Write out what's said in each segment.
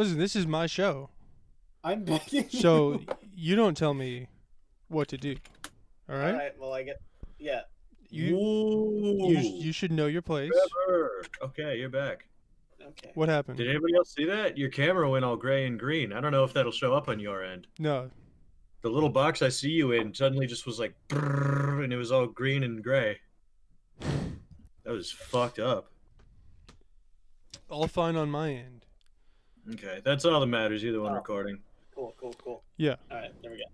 Listen, this is my show, I'm begging so you. you don't tell me what to do. All right? All right. Well, I get. Yeah. You Whoa. you should know your place. Trevor. Okay, you're back. Okay. What happened? Did anybody else see that? Your camera went all gray and green. I don't know if that'll show up on your end. No. The little box I see you in suddenly just was like, brrr, and it was all green and gray. That was fucked up. All fine on my end. Okay, that's all that matters. You're the one Oh. recording. Cool. Yeah. All right. There we go.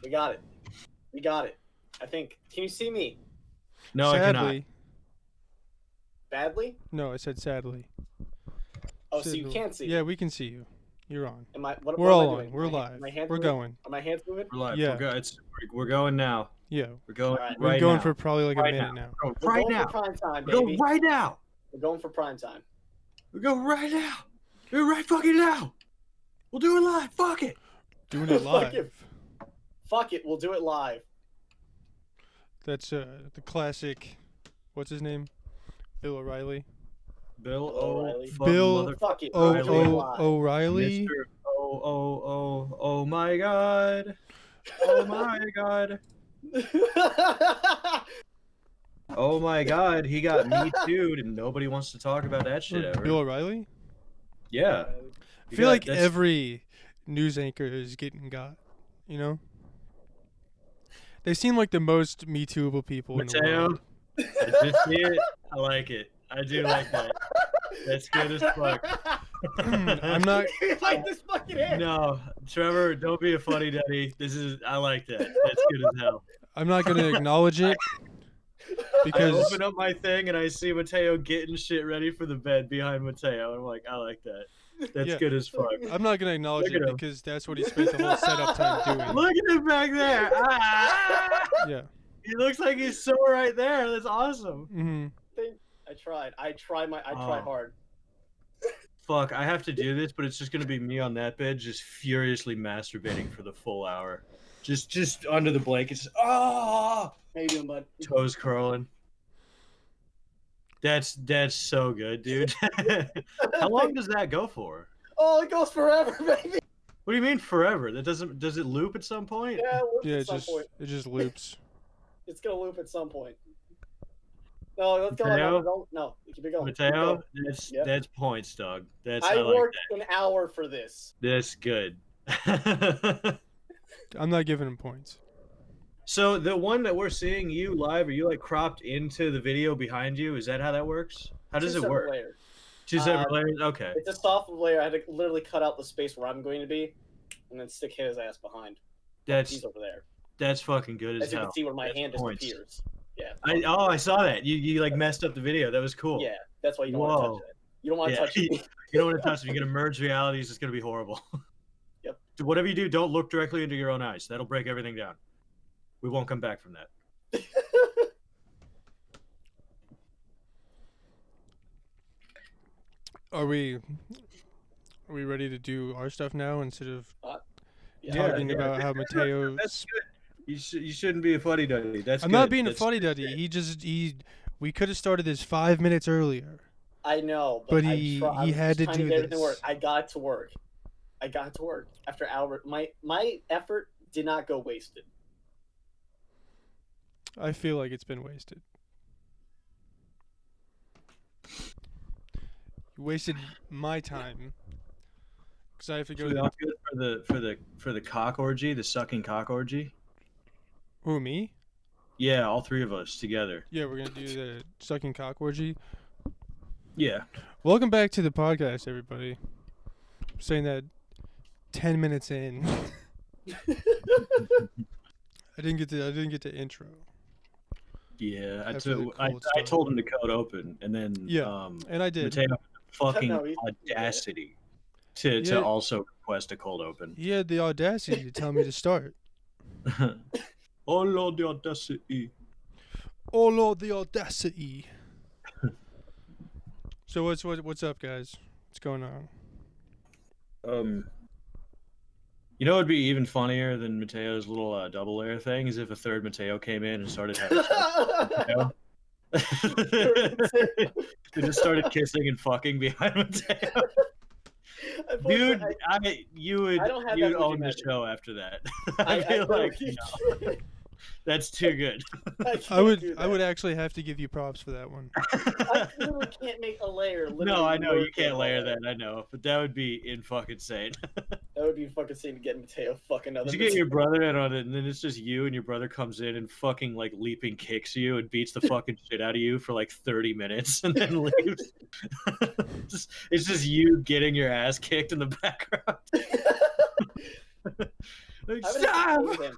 We got it. We got it. I think. Can you see me No, I cannot. Sadly. badly? No, I said sadly. Oh, so you Sadly. can't see. Yeah, we can see you. You're on. Am I? What, We're what all am I on. doing? We're My- live. My hands We're moving? going. Are my hands moving? We're live. Yeah. We're going now. Yeah. We're going Alright. We're right going now. for probably like Right a minute now. We're We're going going right now. for prime time, We're going baby. right now. We're going for prime time. We're going right now. We're right fucking now. We'll do it live. Fuck it. Doing it Fuck live. it. Fuck it. We'll do it live. That's the classic. What's his name? Bill O'Reilly. Bill O'Reilly. Bill Fuck it. O We'll do it O live. O'Reilly. Mr. Oh my god. Oh my god. Oh my god. He got me too, and nobody wants to talk about that shit ever. Bill O'Reilly. Yeah. I feel like every news anchor is getting got. You know. They seem like the most Me Too'able people in the Mateo, world. I just see it. I like it. I do like that. That's good as fuck. I'm not. You like this fucking hair? No, Trevor, don't be a funny daddy. I like that. That's good as hell. I'm not gonna acknowledge it I because open up my thing and I see Mateo getting shit ready for the bed behind Mateo. I'm like, I like that. That's Yeah. good as fuck. I'm not gonna acknowledge Look it at him. because that's what he spent the whole setup time doing. Look at him back there. Ah! Yeah. He looks like he's so right there. That's awesome. Hmm. I tried. I try Oh. hard. Fuck, I have to do this, but it's just gonna be me on that bed, just furiously masturbating for the full hour, just under the blankets. Ah, How you doing, bud? toes curling. That's so good, dude. How long does that go for? Oh, it goes forever, baby. What do you mean forever? Does it loop at some point? Yeah, it loops Yeah, at some point. it just loops. It's gonna loop at some point. No, let's go. Mateo? No, keep it going. Mateo, Yep. that's points, dog. I I like worked that. an hour for this. That's good. I'm not giving him points. So the one that we're seeing you live, are you like cropped into the video behind you? Is that how that works? How does Two it separate work? layers. Two separate layers? Okay. It's a soft layer. I had to literally cut out the space where I'm going to be, and then stick his ass behind. That's He's over there. that's fucking good as As you hell. can see where my That's hand points. disappears. Yeah. I saw that. You like messed up the video. That was cool. Yeah, that's why you don't want to Whoa. touch it. You don't want to Yeah. touch it. You don't want to touch it. You're gonna merge realities. It's gonna be horrible. Yep. Whatever you do, don't look directly into your own eyes. That'll break everything down. We won't come back from that. Are we ready to do our stuff now instead of Yeah. talking about how Mateo? That's good. You shouldn't be a fuddy duddy. That's I'm good. not being That's- a fuddy duddy. We could have started this 5 minutes earlier. I know, But I he was had to trying do get everything this. work. I got it to work. I got it to work after hours. My effort did not go wasted. I feel like it's been wasted. You wasted my time because I have to go. Should we all do it for the cock orgy, the sucking cock orgy? Who, me? Yeah, all three of us together. Yeah, we're gonna do the sucking cock orgy. Yeah. Welcome back to the podcast, everybody. I'm saying that 10 minutes in. I didn't get the intro. Yeah, After the I cold start. told him to code open, and then Yeah, and I did. Mateo had the fucking No, he- audacity to Yeah. also request a cold open. He had the audacity to tell me to start. Oh Lord, the audacity! Oh Lord, the audacity. So what's up, guys? What's going on? You know, it'd be even funnier than Mateo's little double layer thing is if a third Mateo came in and started having sex with Mateo. They just started kissing and fucking behind Mateo. Dude, Unfortunately, you'd I don't have you'd that Would You own the Rather. show after that. I I feel like really that's too good. I I would do I that. would actually have to give you props for that one. I literally can't make a layer. No, literally I know you worth can't of layer all that. I know, but that would be in fucking insane. That would be fucking insane to get Mateo fucking other. You get your brother in on it, and then it's just you, and your brother comes in and fucking like leaping kicks you and beats the fucking shit out of you for like 30 minutes, and then leaves. It's just you getting your ass kicked in the background. Like, I'm stop! gonna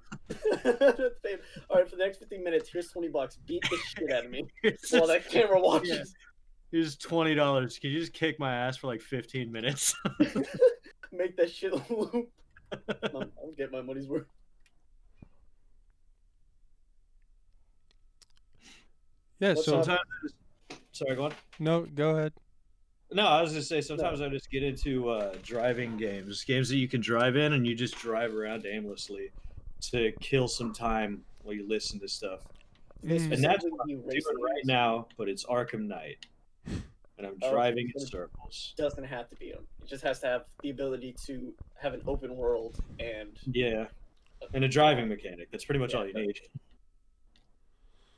pay him. All right, for the next 15 minutes, here's $20. Beat the shit out of me It's while just- that camera watches. yeah. Here's $20. Can you just kick my ass for like 15 minutes? Make that shit loop. I'll get my money's worth. Yeah. What's So up? Sometimes, sorry, go on. no, go ahead. No, I was just say sometimes I just get into driving games that you can drive in and you just drive around aimlessly to kill some time while you listen to stuff. Mm. And that's Specifically what I'm racing doing right games. now, but it's Arkham Knight, and I'm Oh, driving in but it circles. doesn't have to be him. It just has to have the ability to have an open world and Yeah, and a driving mechanic. That's pretty much all you Yeah. need.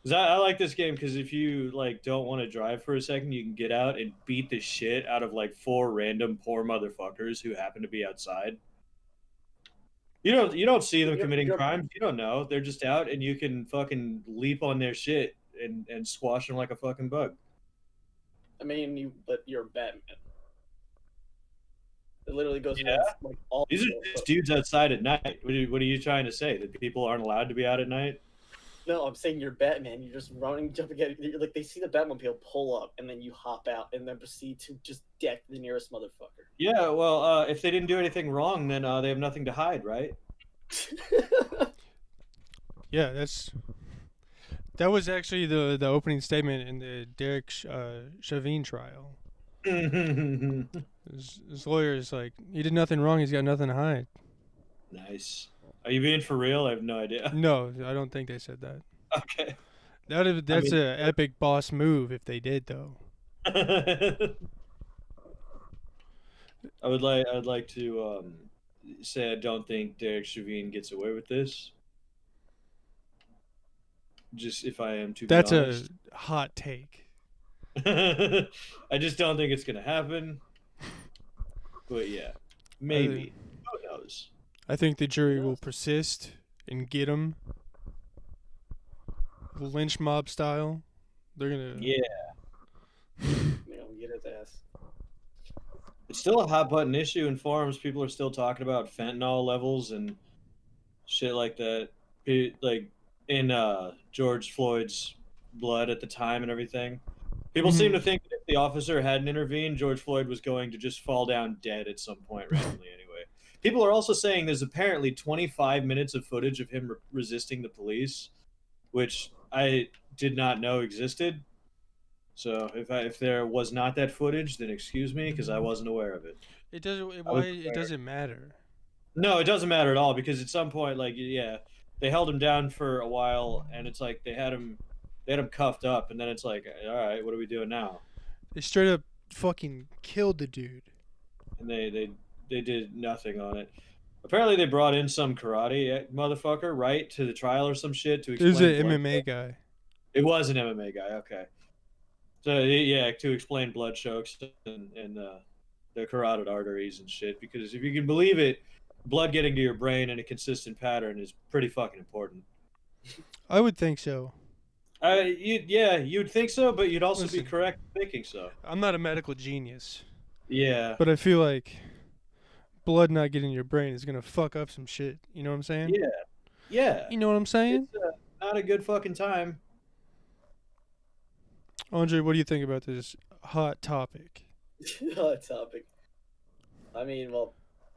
'Cause I like this game because if you like don't want to drive for a second, you can get out and beat the shit out of like 4 random poor motherfuckers who happen to be outside. You don't see them committing crimes. You don't know. They're just out, and you can fucking leap on their shit and squash them like a fucking bug. I mean, but you're Batman. It literally goes Yeah. against like all. These are people, just but- dudes outside at night. What are you trying to say? That people aren't allowed to be out at night? No, I'm saying you're Batman. You're just running, jumping at it. Like they see the Batmobile pull up, and then you hop out, and then proceed to just deck the nearest motherfucker. Yeah, well, if they didn't do anything wrong, then they have nothing to hide, right? Yeah, that was actually the opening statement in the Derek Chauvin trial. His lawyer is like, he did nothing wrong. He's got nothing to hide. Nice. Are you being for real? I have no idea. No, I don't think they said that. Okay. That's mean- a epic boss move if they did though. I'd like to say I don't think Derek Chauvin gets away with this. Just if I am to be That's honest. a hot take. I just don't think it's gonna happen. But yeah, maybe. Who knows? I think the jury will persist and get him. Lynch mob style. They're gonna. Yeah, You know, get his ass. it's still a hot button issue in forums. People are still talking about fentanyl levels and shit like that. Like in George Floyd's blood at the time and everything. People seem to think that if the officer hadn't intervened, George Floyd was going to just fall down dead at some point randomly anyway. People are also saying there's apparently 25 minutes of footage of him resisting the police, which I did not know existed. So if there was not that footage, then excuse me because I wasn't aware of it. It doesn't. was Why? aware. It doesn't matter. No, it doesn't matter at all because at some point, like, yeah, they held him down for a while, and it's like they had him cuffed up, and then it's like, all right, what are we doing now? They straight up fucking killed the dude. And they did nothing on it. Apparently, they brought in some karate motherfucker, right, to the trial or some shit to It was explain. an blood MMA choke. guy. It was an MMA guy. Okay. So yeah, to explain blood chokes and the carotid arteries and shit, because if you can believe it, blood getting to your brain in a consistent pattern is pretty fucking important. I would think so. You'd think so, but you'd also be Listen. correct in thinking so. I'm not a medical genius, Yeah. but I feel like blood not getting in your brain is gonna fuck up some shit. You know what I'm saying? Yeah. Yeah. You know what I'm saying? It's not a good fucking time. Andre, what do you think about this hot topic? Hot topic. I mean, well,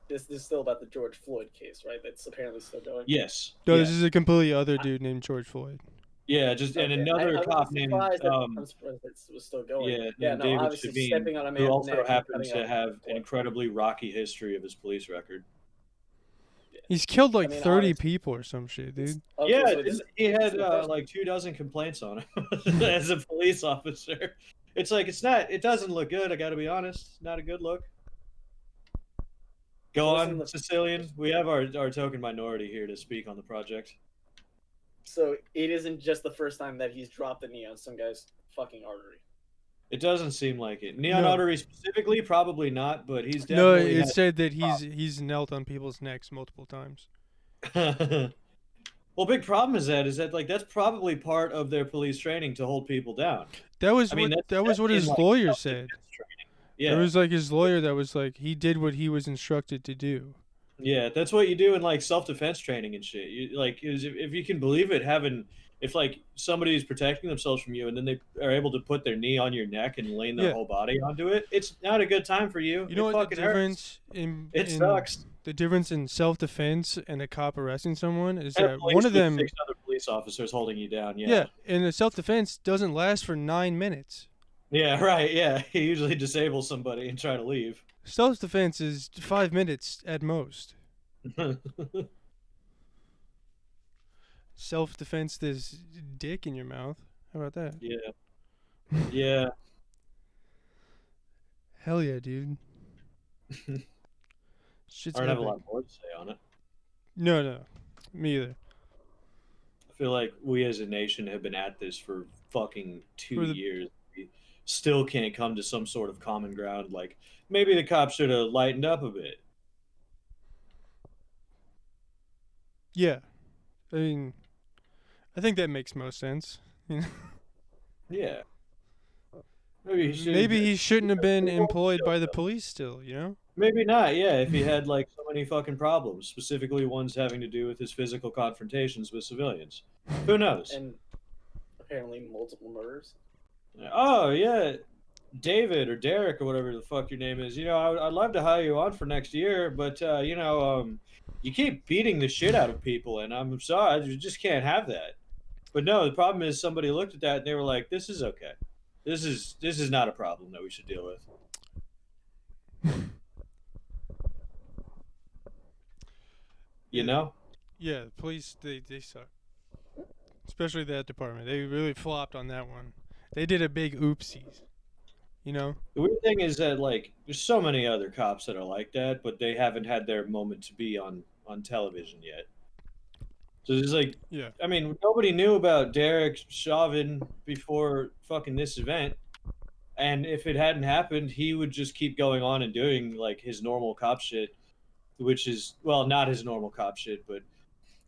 this is still about the George Floyd case, right? That's apparently still going. Yes. No, yeah. this is a completely other dude named George Floyd. Yeah, just and Okay, another I'm cop named surprised that it was still going. yeah, Yeah, named no, David obviously Chavin, stepping on a who man's also neck and happens cutting to off have his an neck. incredibly rocky history of his police record. He's killed like I mean, 30 honestly- people or some shit, dude. Okay, Yeah, so this- he this had is the first- like 24 complaints on him as a police officer. It's like it doesn't look good. I got to be honest, not a good look. Go Listen on, to- Sicilian. We have our token minority here to speak on the project. So it isn't just the first time that he's dropped the knee on some guy's fucking artery. It doesn't seem like it. Neon No. artery specifically, probably not, but he's No, definitely. it said that he's knelt on people's necks multiple times. Well, big problem is that like that's probably part of their police training to hold people down. That was I mean, what that's his in, like, lawyer self-defense said. training. It Yeah, was like his lawyer that was like he did what he was instructed to do. yeah, that's what you do in like self-defense training and shit. You like if you can believe it, if like somebody is protecting themselves from you and then they are able to put their knee on your neck and lean their Yeah. whole body onto it, it's not a good time for you. You know It what the fucking hurts. difference in It sucks. the difference in self-defense and a cop arresting someone is And a that police one of with them 6 other police officers holding you down. yeah, and the self-defense doesn't last for 9 minutes. Yeah, right. Yeah, he usually disables somebody and try to leave. Self-defense is 5 minutes at most. Self-defense this dick in your mouth. How about that? Yeah, yeah. Hell yeah, dude. Shit's I don't have a epic. lot more to say on it. No, me either. I feel like we as a nation have been at this for fucking 2 For the- years. We still can't come to some sort of common ground. Like maybe the cops should have lightened up a bit. Yeah, I mean, I think that makes most sense. Yeah. Maybe he should. Maybe he shouldn't have been employed by the police still, you know? Maybe not. Yeah, if he had like so many fucking problems, specifically ones having to do with his physical confrontations with civilians. Who knows? And apparently multiple murders. Oh yeah, David or Derek or whatever the fuck your name is. You know, I'd love to hire you on for next year, but you keep beating the shit out of people, and I'm sorry, you just can't have that. But no, the problem is somebody looked at that and they were like, "This is okay. This is not a problem that we should deal with." You know? Yeah, the police, they suck. Especially that department. They really flopped on that one. They did a big oopsies. You know? The weird thing is that like there's so many other cops that are like that, but they haven't had their moment to be on television yet. So there's like, Yeah. I mean, nobody knew about Derek Chauvin before fucking this event, and if it hadn't happened, he would just keep going on and doing like his normal cop shit, which is well, not his normal cop shit, but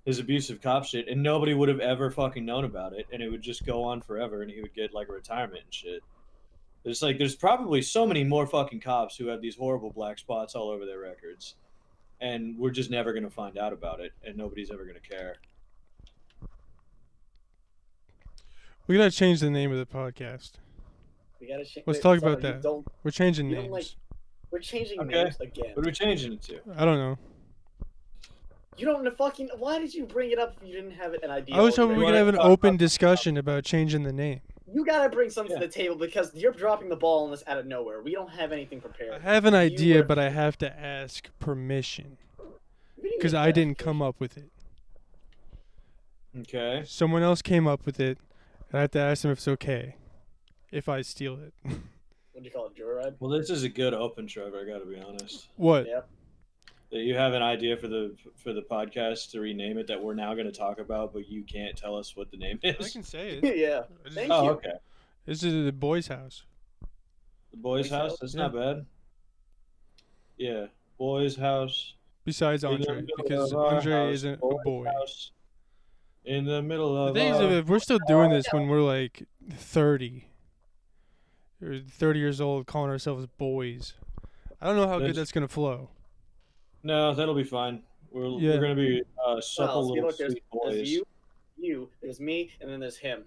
his abusive cop shit, and nobody would have ever fucking known about it, and it would just go on forever, and he would get like a retirement and shit. It's like there's probably so many more fucking cops who have these horrible black spots all over their records, and we're just never gonna find out about it, and nobody's ever gonna care. We gotta change the name of the podcast. We gotta change. Let's talk about that. Don't, We're changing you names. don't like. We're changing Okay. names again. What are we changing it to? I don't know. You don't know fucking. Why did you bring it up if you didn't have an idea? I was hoping already? we could have an talk open about- discussion about changing the name. You gotta bring something Yeah. to the table because you're dropping the ball on this out of nowhere. We don't have anything prepared. I have an You idea, were- but I have to ask permission We didn't because get I didn't that. come up with it. Okay. Someone else came up with it, and I have to ask them if it's okay if I steal it. What do you call it, Joyride? Well, this is a good open, Trevor. I got to be honest. What? Yeah. That you have an idea for the podcast to rename it that we're now going to talk about, but you can't tell us what the name I is. can say it. Yeah. I just- Thank Oh, you. okay. This is the boys' house. The boys' Boys' house. house? That's Yeah. not bad. Yeah, boys' house. Besides In the Andre, middle because of our Andre house, isn't a boys' boy. house. In the middle The of thing is, our... if we're still doing this when we're like 30 or 30 years old, calling ourselves boys, I don't know how good There's- that's gonna flow. No, that'll be fine. We're Yeah. going to be supple Well, see, little look, there's, sweet boys. there's you, there's me, and then there's him.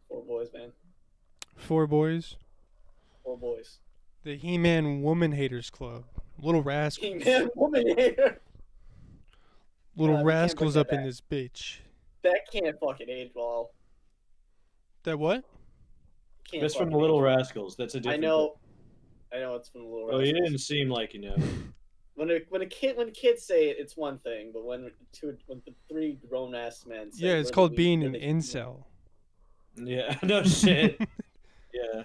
4 boys, man. 4 boys. 4 boys. The He-Man Woman Haters Club. Little rascals. King-Man woman hater. Little God, we can't rascals bring up that in back. this bitch. That can't fucking age well. That what? Can't That's from fucking the Little age. Rascals. That's a I different... know it's from the Little Well, you Rascals. didn't seem like you know. When kids say it, it's one thing, but when the 3 grown ass men say Yeah, it's we're the called lead- being we're an the- incel. Yeah, no shit. Yeah.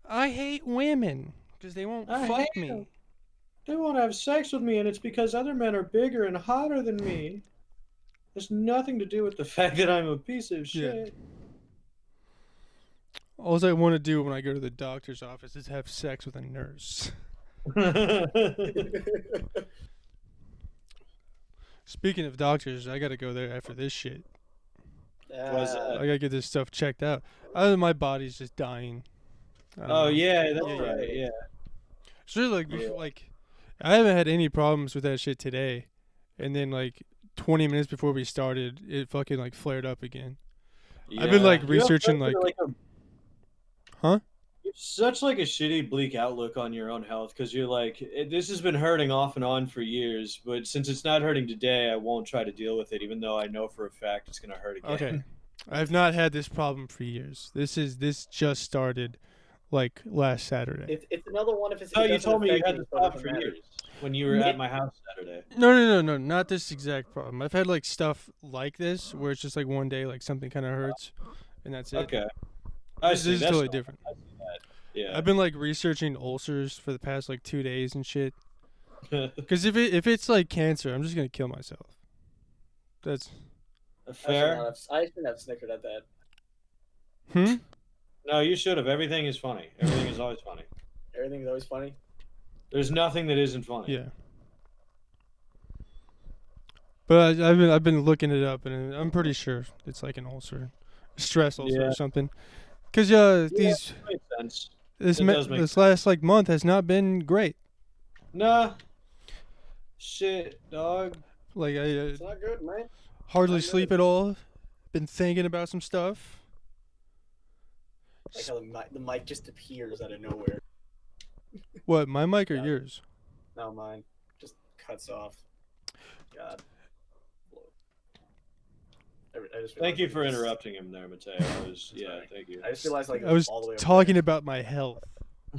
I hate women because they won't I fuck hate me. 'em. They want to have sex with me, and it's because other men are bigger and hotter than me. There's nothing to do with the fact that I'm a piece of Yeah. shit. All I want to do when I go to the doctor's office is have sex with a nurse. Speaking of doctors, I gotta go there after this shit. Was I gotta get this stuff checked out. My body's just dying. I don't Oh know. yeah, that's Oh, right. right. Yeah. It's really Yeah. like I haven't had any problems with that shit today, and then like 20 minutes before we started, it fucking like flared up again. I've been, like, You have researching, such like- a- Huh? you have such like a shitty, bleak outlook on your own health because you're like, this has been hurting off and on for years, but since it's not hurting today, I won't try to deal with it, even though I know for a fact it's gonna hurt again. Okay. I've not had this problem for years. This just started like last Saturday. It's another one if it's. No, it you doesn't told me you affect had so this it problem doesn't for matter. years when you were at my house Saturday. No, not this exact problem. I've had like stuff like this where it's just like one day like something kind of hurts, and that's it. Okay. I This see. is That's totally fine. different. I see that. Yeah. I've been like researching ulcers for the past like 2 days and shit. Because if it's like cancer, I'm just gonna kill myself. That's Fair. I shouldn't have snickered at that. No, you should have. Everything is funny. Everything is always funny. Everything's always funny. There's nothing that isn't funny. Yeah. But I've been looking it up, and I'm pretty sure it's like an ulcer, stress ulcer Yeah. or something. Because these Makes sense. this It does make this last like month has not been great. Nah. Shit, dog. Like I It's not good, man. hardly not sleep good. at all. Been thinking about some stuff. Like how the mic just appears out of nowhere. What, my mic or Yeah. yours? No, mine just cuts off. God. I just Thank you realized for it's- interrupting him there, Mateo. I was, yeah, Sorry. thank you. I just realized like it I was all the way over talking about my health.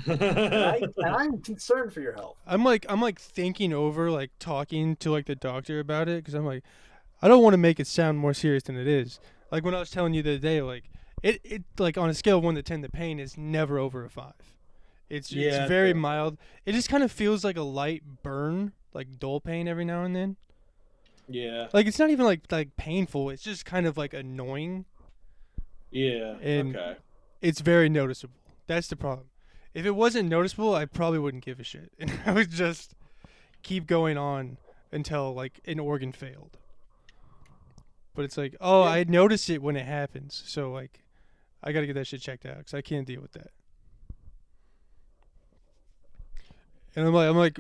there. And I'm concerned for your health. I'm like thinking over like talking to like the doctor about it because I'm like, I don't want to make it sound more serious than it is. Like when I was telling you the other day, like it like on a scale of 1 to 10, the pain is never over a 5. It's Yeah, very true. mild. It just kind of feels like a light burn, like dull pain every now and then. Yeah, Like it's not even like painful. It's just kind of like annoying. yeah, And- okay. It's very noticeable. That's the problem. If it wasn't noticeable, I probably wouldn't give a shit, and I would just keep going on until like an organ failed. But it's like, oh, Yeah. I notice it when it happens, so like, I gotta get that shit checked out because I can't deal with that. And I'm like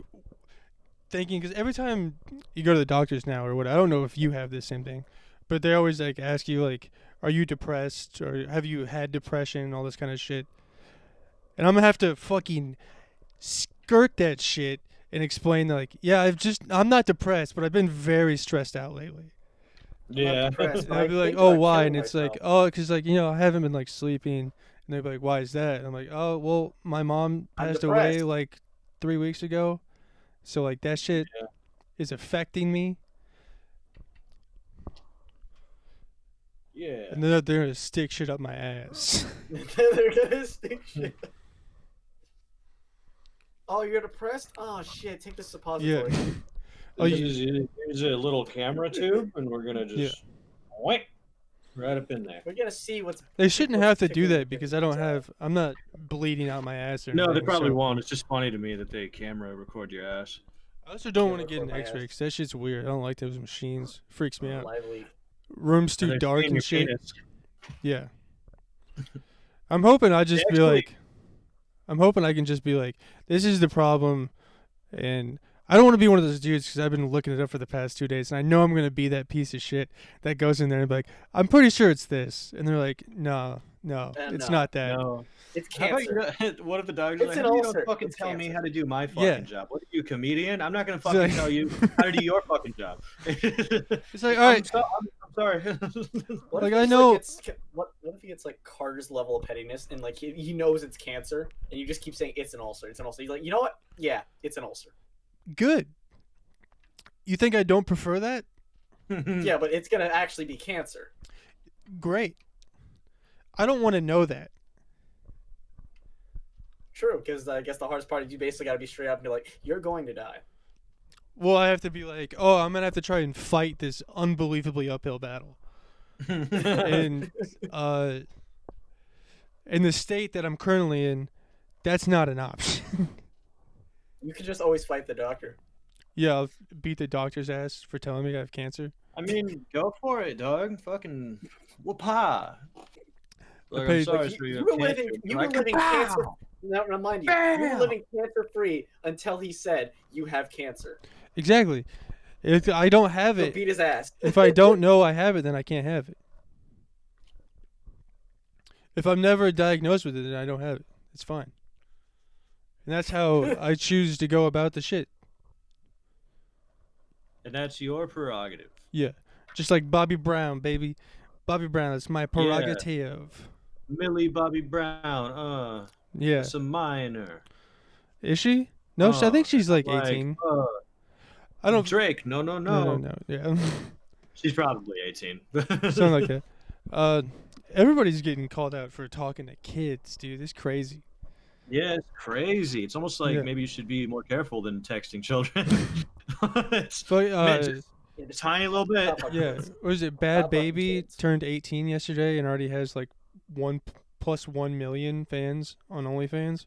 thinking because every time you go to the doctors now or what, I don't know if you have this same thing, but they always like ask you like, are you depressed or have you had depression and all this kind of shit. And I'm gonna have to fucking skirt that shit and explain like, yeah, I'm not depressed, but I've been very stressed out lately. Yeah. depressed. And I'll be like, think oh, about why? killing And it's like, myself. oh, because like I haven't been like sleeping. And they'd be like, why is that? And I'm like, oh, well, my mom I'm passed away depressed. like 3 weeks ago, so like that shit Yeah. is affecting me. Yeah. And then they're gonna stick shit up my ass. They're gonna stick shit. Oh, you're depressed? Oh shit! Take this suppository. Oh, Here's a little camera tube, and we're gonna just whack right up in there. We're gonna see what's. They shouldn't what's have to do tickling that your because I don't fancy. I'm not bleeding out my ass or No, they anything, probably so- won't. It's just funny to me that they camera record your ass. I also don't Yeah, want to get an record my X-ray ass. because that shit's weird. I don't like those machines. Freaks me out. Lively. Room's too They're dark seeing and your shit. penis. Yeah. I'm hoping I just be Actually- like, I'm hoping I can just be like, this is the problem, and I don't want to be one of those dudes because I've been looking it up for the past 2 days, and I know I'm gonna be that piece of shit that goes in there and be like, I'm pretty sure it's this, and they're like, no, it's no. not that. No. It's How about cancer. you? What if the doctor's It's like, an how do you ulcer. don't fucking It's tell me cancer. how to do my fucking Yeah. job? What are you, a comedian? I'm not gonna It's fucking like- tell you how to do your fucking job. It's like, all right, I'm sorry. What Like, if I it's know- what if he gets like Carter's level of pettiness and like he knows it's cancer and you just keep saying it's an ulcer, it's an ulcer. He's like, you know what? Yeah, it's an ulcer. good. You think I don't prefer that? Yeah, but it's gonna actually be cancer. Great. I don't want to know that. True, because I guess the hardest part is you basically got to be straight up and be like, "You're going to die." Well, I have to be like, oh, I'm gonna have to try and fight this unbelievably uphill battle. And in the state that I'm currently in, that's not an option. You can just always fight the doctor. Yeah, I'll beat the doctor's ass for telling me I have cancer. I mean, go for it, dog. Fucking whoop-ha. Like, paid- I'm sorry, Like, sir, you have were cancer. living, you Like, were living kapow! cancer. Now, remind you, you were Bam! living cancer free until he said you have cancer. Exactly. If I don't have So it, beat his ass. if I don't know I have it, then I can't have it. If I'm never diagnosed with it, then I don't have it. It's fine. And that's how I choose to go about the shit. And that's your prerogative. Yeah. Just like Bobby Brown, baby. Bobby Brown, it's my prerogative. Millie Bobby Brown, Yeah. it's a minor. Is she? No, I think she's like 18. I don't. Drake, no. No. Yeah. She's probably 18. Something like that. Everybody's getting called out for talking to kids, dude. It's crazy. Yeah, it's crazy. It's almost like Yeah. maybe you should be more careful than texting children. It's So, man, just Yeah, a just tiny little bit. stop fucking yeah. kids. Was it Bad How about Baby kids? turned 18 yesterday and already has like 1 million fans on OnlyFans?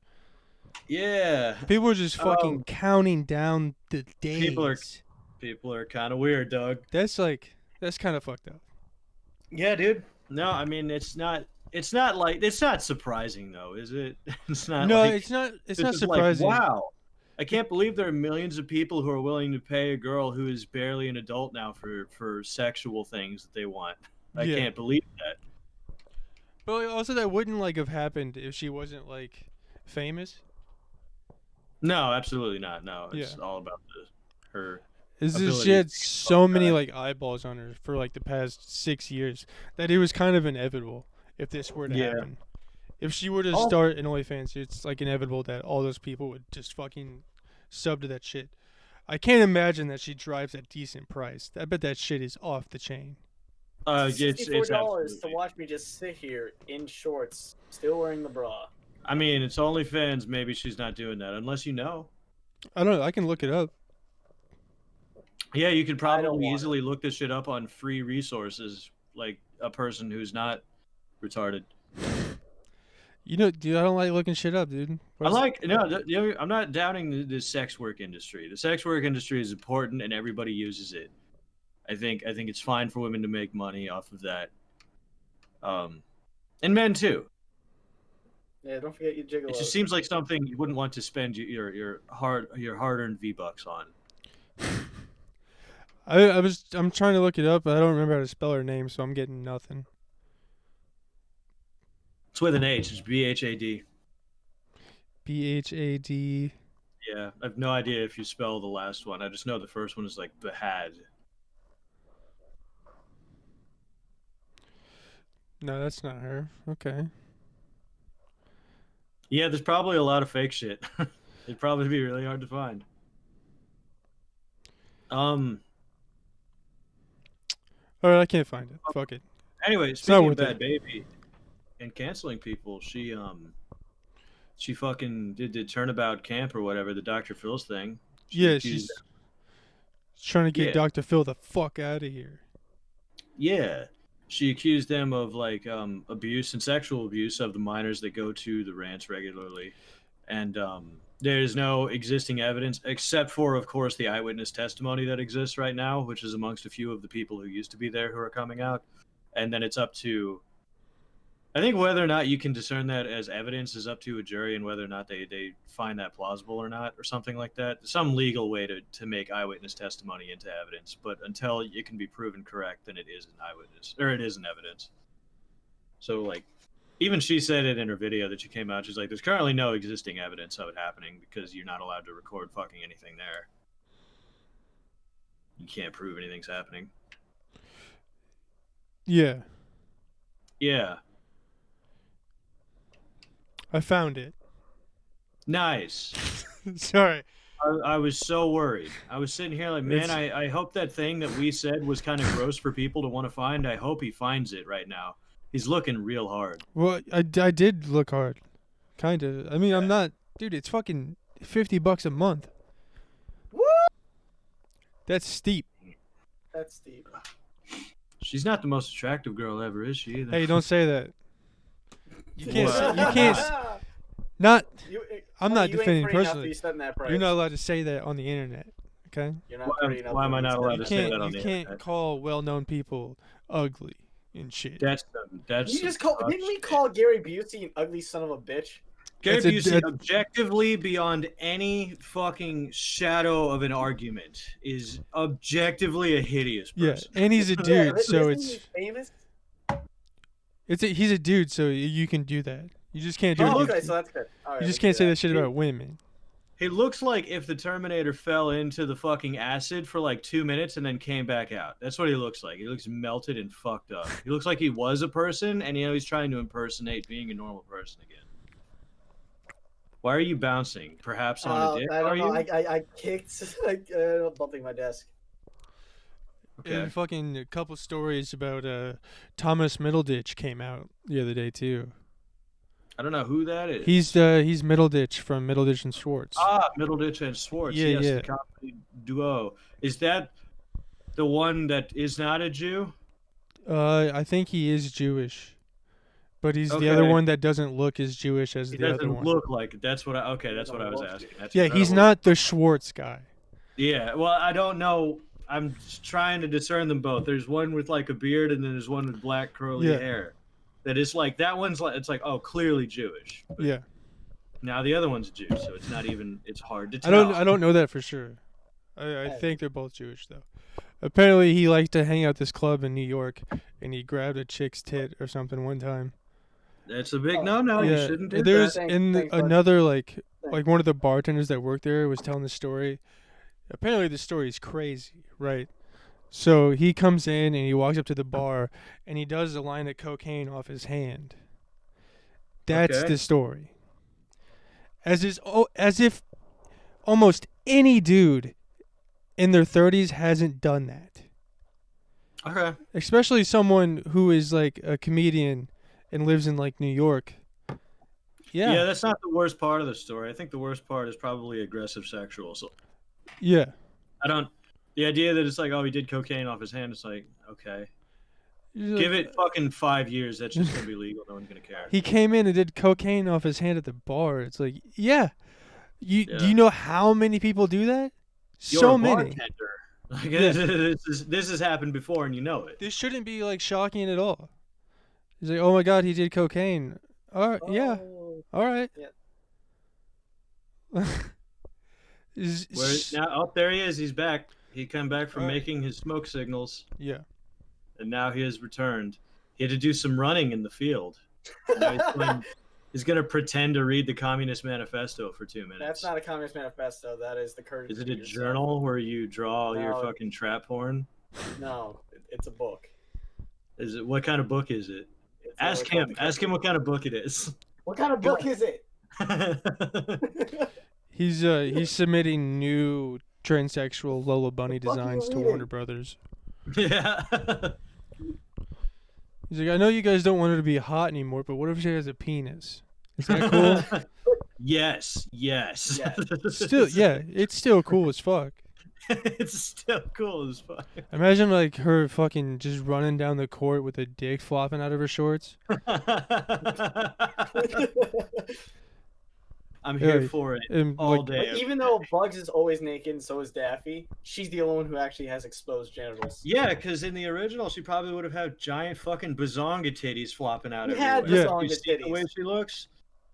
Yeah, People are just fucking Um, counting down the days. people are kind of weird, Doug. That's kind of fucked up. Yeah, dude. No, I mean it's not surprising though, is it? It's not. No, like, it's not. It's not just surprising. Like, wow, I can't believe there are millions of people who are willing to pay a girl who is barely an adult now for sexual things that they want. I Yeah. can't believe that. But also, that wouldn't like have happened if she wasn't like famous. No, absolutely not. No, it's Yeah. all about her. Is this Ability she had to so many guy. like eyeballs on her for like the past 6 years that it was kind of inevitable if this were to Yeah. happen. If she were to Oh. start an OnlyFans, it's like inevitable that all those people would just fucking sub to that shit. I can't imagine that she drives at decent price. I bet that shit is off the chain. It's $64 to absolutely. watch me just sit here in shorts, still wearing the bra. I mean, it's OnlyFans. Maybe she's not doing that unless you know. I don't know. I can look it up. Yeah, you could I don't probably want easily look this shit up on free resources, like a person who's not retarded. You know, dude, I don't like looking shit up, dude. I'm not doubting the sex work industry. The sex work industry is important, and everybody uses it. I think it's fine for women to make money off of that, and men too. Yeah, don't forget your gigolos. It just seems like something you wouldn't want to spend your hard-earned V-bucks on. I'm trying to look it up, but I don't remember how to spell her name, so I'm getting nothing. It's with an H. It's BHAD. BHAD. Yeah, I have no idea if you spell the last one. I just know the first one is like Bahad. No, that's not her. Okay. Yeah, there's probably a lot of fake shit. It'd probably be really hard to find. All right, I can't find it. Fuck it. Anyway, not speaking of worth it. Bad Baby and canceling people, she fucking did the Turnabout Camp or whatever, the Dr. Phil's thing. Yeah, accused- she's trying to get Yeah. Dr. Phil the fuck out of here. Yeah. She accused them of like abuse and sexual abuse of the minors that go to the ranch regularly. And there's no existing evidence except for, of course, the eyewitness testimony that exists right now, which is amongst a few of the people who used to be there who are coming out. And then it's up to, I think whether or not you can discern that as evidence is up to a jury, and whether or not they find that plausible or not, or something like that. Some legal way to make eyewitness testimony into evidence. But until it can be proven correct, then it is an eyewitness, or it is an evidence. So, like, even she said it in her video that she came out. She's like, there's currently no existing evidence of it happening because you're not allowed to record fucking anything there. You can't prove anything's happening. Yeah, Yeah. I found it. Nice. Sorry. I was so worried. I was sitting here like, man, I hope that thing that we said was kind of gross for people to want to find. I hope he finds it right now. He's looking real hard. Well, I did look hard. Kind of. I mean, I'm not, dude. It's fucking $50 a month. What? That's steep. That's steep. She's not the most attractive girl ever, is she? Either? Hey, don't say that. You can't. What? You can't. Not. You, I'm well, not you ain't defending pretty enough to personally. be setting that price. You're not allowed to say that on the internet. Okay. You're not pretty enough why am to I be not setting allowed You to that say can't. that on You the can't internet? call well-known people ugly and shit. That's You just some call. tough Didn't we shit. call Gary Busey an ugly son of a bitch? Gary That's a- Busey, that- objectively beyond any fucking shadow of an argument, is objectively a hideous Yeah, person. and he's a dude, so isn't he it's famous. he's a dude, so you can do that. You just can't do Oh, it. Okay, so that's good. All right, You we just can can't do say that. that shit about women. He looks like if the Terminator fell into the fucking acid for like 2 minutes and then came back out. That's what he looks like. He looks melted and fucked up. He looks like he was a person, and he's trying to impersonate being a normal person again. Why are you bouncing? Perhaps on a dick? I Are don't know. you? I kicked bumping my desk. Okay. And fucking a couple stories about Thomas Middleditch came out the other day too. I don't know who that is. He's Middleditch from Middleditch and Schwartz. Middleditch and Schwartz. Yeah, yes, yeah. the comedy duo. Is that the one that is not a Jew? I think he is Jewish, but he's the other Okay. one that doesn't look as Jewish as He the other doesn't one. look like it. That's what I was Doesn't look asking. That's Yeah, he's incredible. not the Schwartz guy. Yeah, well, I don't know. I'm just trying to discern them both. There's one with like a beard, and then there's one with black curly Yeah. hair. That is like that one's like it's like oh clearly Jewish. But Yeah, now the other one's Jew, so it's not even it's hard to I tell. don't know that for sure. I think they're both Jewish though. Apparently, he liked to hang out at this club in New York, and he grabbed a chick's tit or something one time. That's a big Oh, no. You Yeah, shouldn't do there's that. Thanks, bud. another like one of the bartenders that worked there was telling the story. Apparently, the story is crazy, right? So he comes in and he walks up to the bar and he does a line of cocaine off his hand. That's Okay. the story. As if almost any dude in their 30s hasn't done that. Okay. Especially someone who is like a comedian and lives in like New York. Yeah. Yeah. that's not the worst part of the story. I think the worst part is probably aggressive sexual assault. Yeah. The idea that it's like, oh, he did cocaine off his hand, it's like, okay. You're Give like, it fucking 5 years. That's just going to be legal. No one's going to care. He came in and did cocaine off his hand at the bar. It's like, yeah. Do Yeah. you know how many people do that? You're So a many. bartender. Like, Yeah. this has happened before, and you know it. This shouldn't be like shocking at all. He's like, oh my god, he did cocaine. All right, yeah, Oh. all right. Yeah. Now, oh, there he is. He's back. He come back from All right. making his smoke signals, Yeah. and now he has returned. He had to do some running in the field. Now he's going to pretend to read the Communist Manifesto for 2 minutes. That's not a Communist Manifesto. That is the courage. Is it to a yourself. journal where you draw all your No. fucking trap porn? No, it's a book. Is it what kind of book is it? It's Ask literally him. called Ask him what kind of book it is. What kind of book is it? He's submitting new transsexual Lola Bunny The fuck you designs to reading? Warner Brothers. Yeah. He's like, I know you guys don't want her to be hot anymore, but what if she has a penis? Is that cool? Yes. Yes. Yes. Still, yeah, it's still cool as fuck. It's still cool as fuck. Imagine like her fucking just running down the court with a dick flopping out of her shorts. I'm here Yeah, for it And all like, day. But even though Bugs is always naked and so is Daffy, she's the only one who actually has exposed genitals. Yeah, because in the original, she probably would have had giant fucking bazonga titties flopping out We everywhere. had Yeah. bazonga You see the way titties. she looks?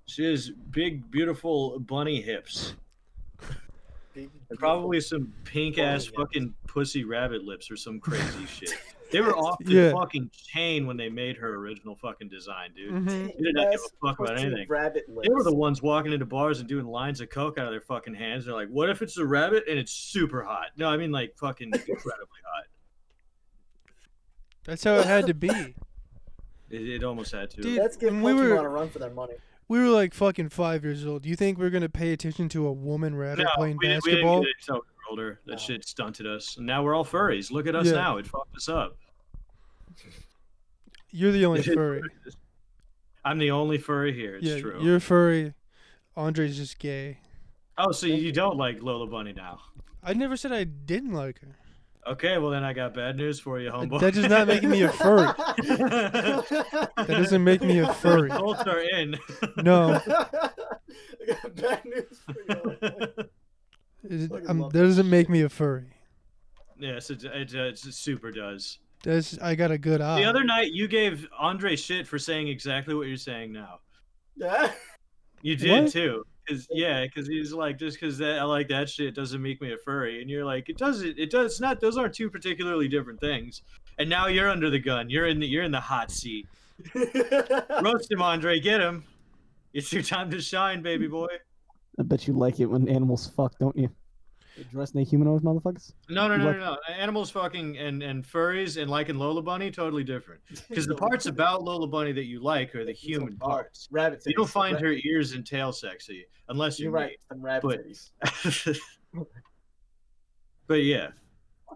She has big, beautiful bunny hips. Big, And probably some pink ass Bunny fucking pussy rabbit lips or some crazy shit. They were off the Yeah. fucking chain when they made her original fucking design, dude. mhm. They did not give Yes, a fuck about pussy anything. Rabbit lips. They were the ones walking into bars and doing lines of coke out of their fucking hands. They're like, what if it's a rabbit and it's super hot? No, I mean like fucking incredibly hot. That's how it had to be. It almost had to. Dude, Let's give when we Pokemon were- a run for their money. We were like fucking 5 years old. Do you think we're gonna pay attention to a woman rabbit playing we didn't basketball? get it until we were older. That No. shit stunted us. And now we're all furries. Look at us Yeah. now. It fucked us up. You're the only It is furry. what it is. I'm the only furry here. It's yeah, true. you're furry. Andre's just gay. Oh, so you don't like Lola Bunny now? I never said I didn't like her. Okay, well then I got bad news for you, homeboy. That does not make me a furry. That doesn't make me a furry. Results are in. No, I got bad news for you. Fucking love that doesn't make me a furry. Yes, it super does. I got a good eye. The other night, you gave Andre shit for saying exactly what you're saying now. Yeah. You did What? too. Because he's like, just because I like that shit doesn't make me a furry. And you're like, it does. It's not. Those aren't two particularly different things. And now you're under the gun. You're in the hot seat. Roast him, Andre. Get him. It's your time to shine, baby boy. I bet you like it when animals fuck, don't you? They dress they humanoid motherfuckers. No. Animals fucking and furries and liking Lola Bunny, totally different. Because the parts about Lola Bunny that you like are the human parts. Rabbit You don't titties. find her ears and tail sexy unless You're you're right. Some rabbit but- titties. But yeah.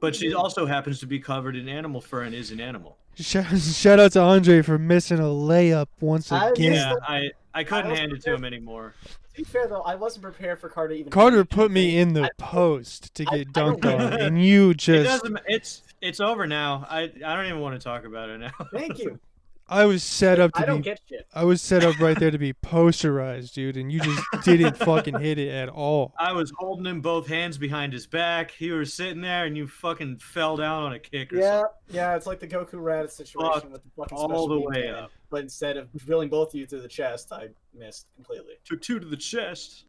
But she also happens to be covered in animal fur and is an animal. Shout out to Andre for missing a layup once I again. Yeah, I couldn't also hand it to him anymore. To be fair though, I wasn't prepared for Carter even. Carter having put me anything. in the I- post to I get don't dunked on, get it. and you It just. doesn't. It's over now. I don't even want to talk about it now. Thank you. I was set up I to don't be. get shit. I was set up right there to be posterized, dude, and you just didn't fucking hit it at all. I was holding him both hands behind his back. He was sitting there, and you fucking fell down on a kick or Yeah, something. yeah, it's like the Goku Raditz situation Fuck with the fucking all special the beam way cannon. up. But instead of drilling both of you through the chest, I missed completely. Took 2 to the chest.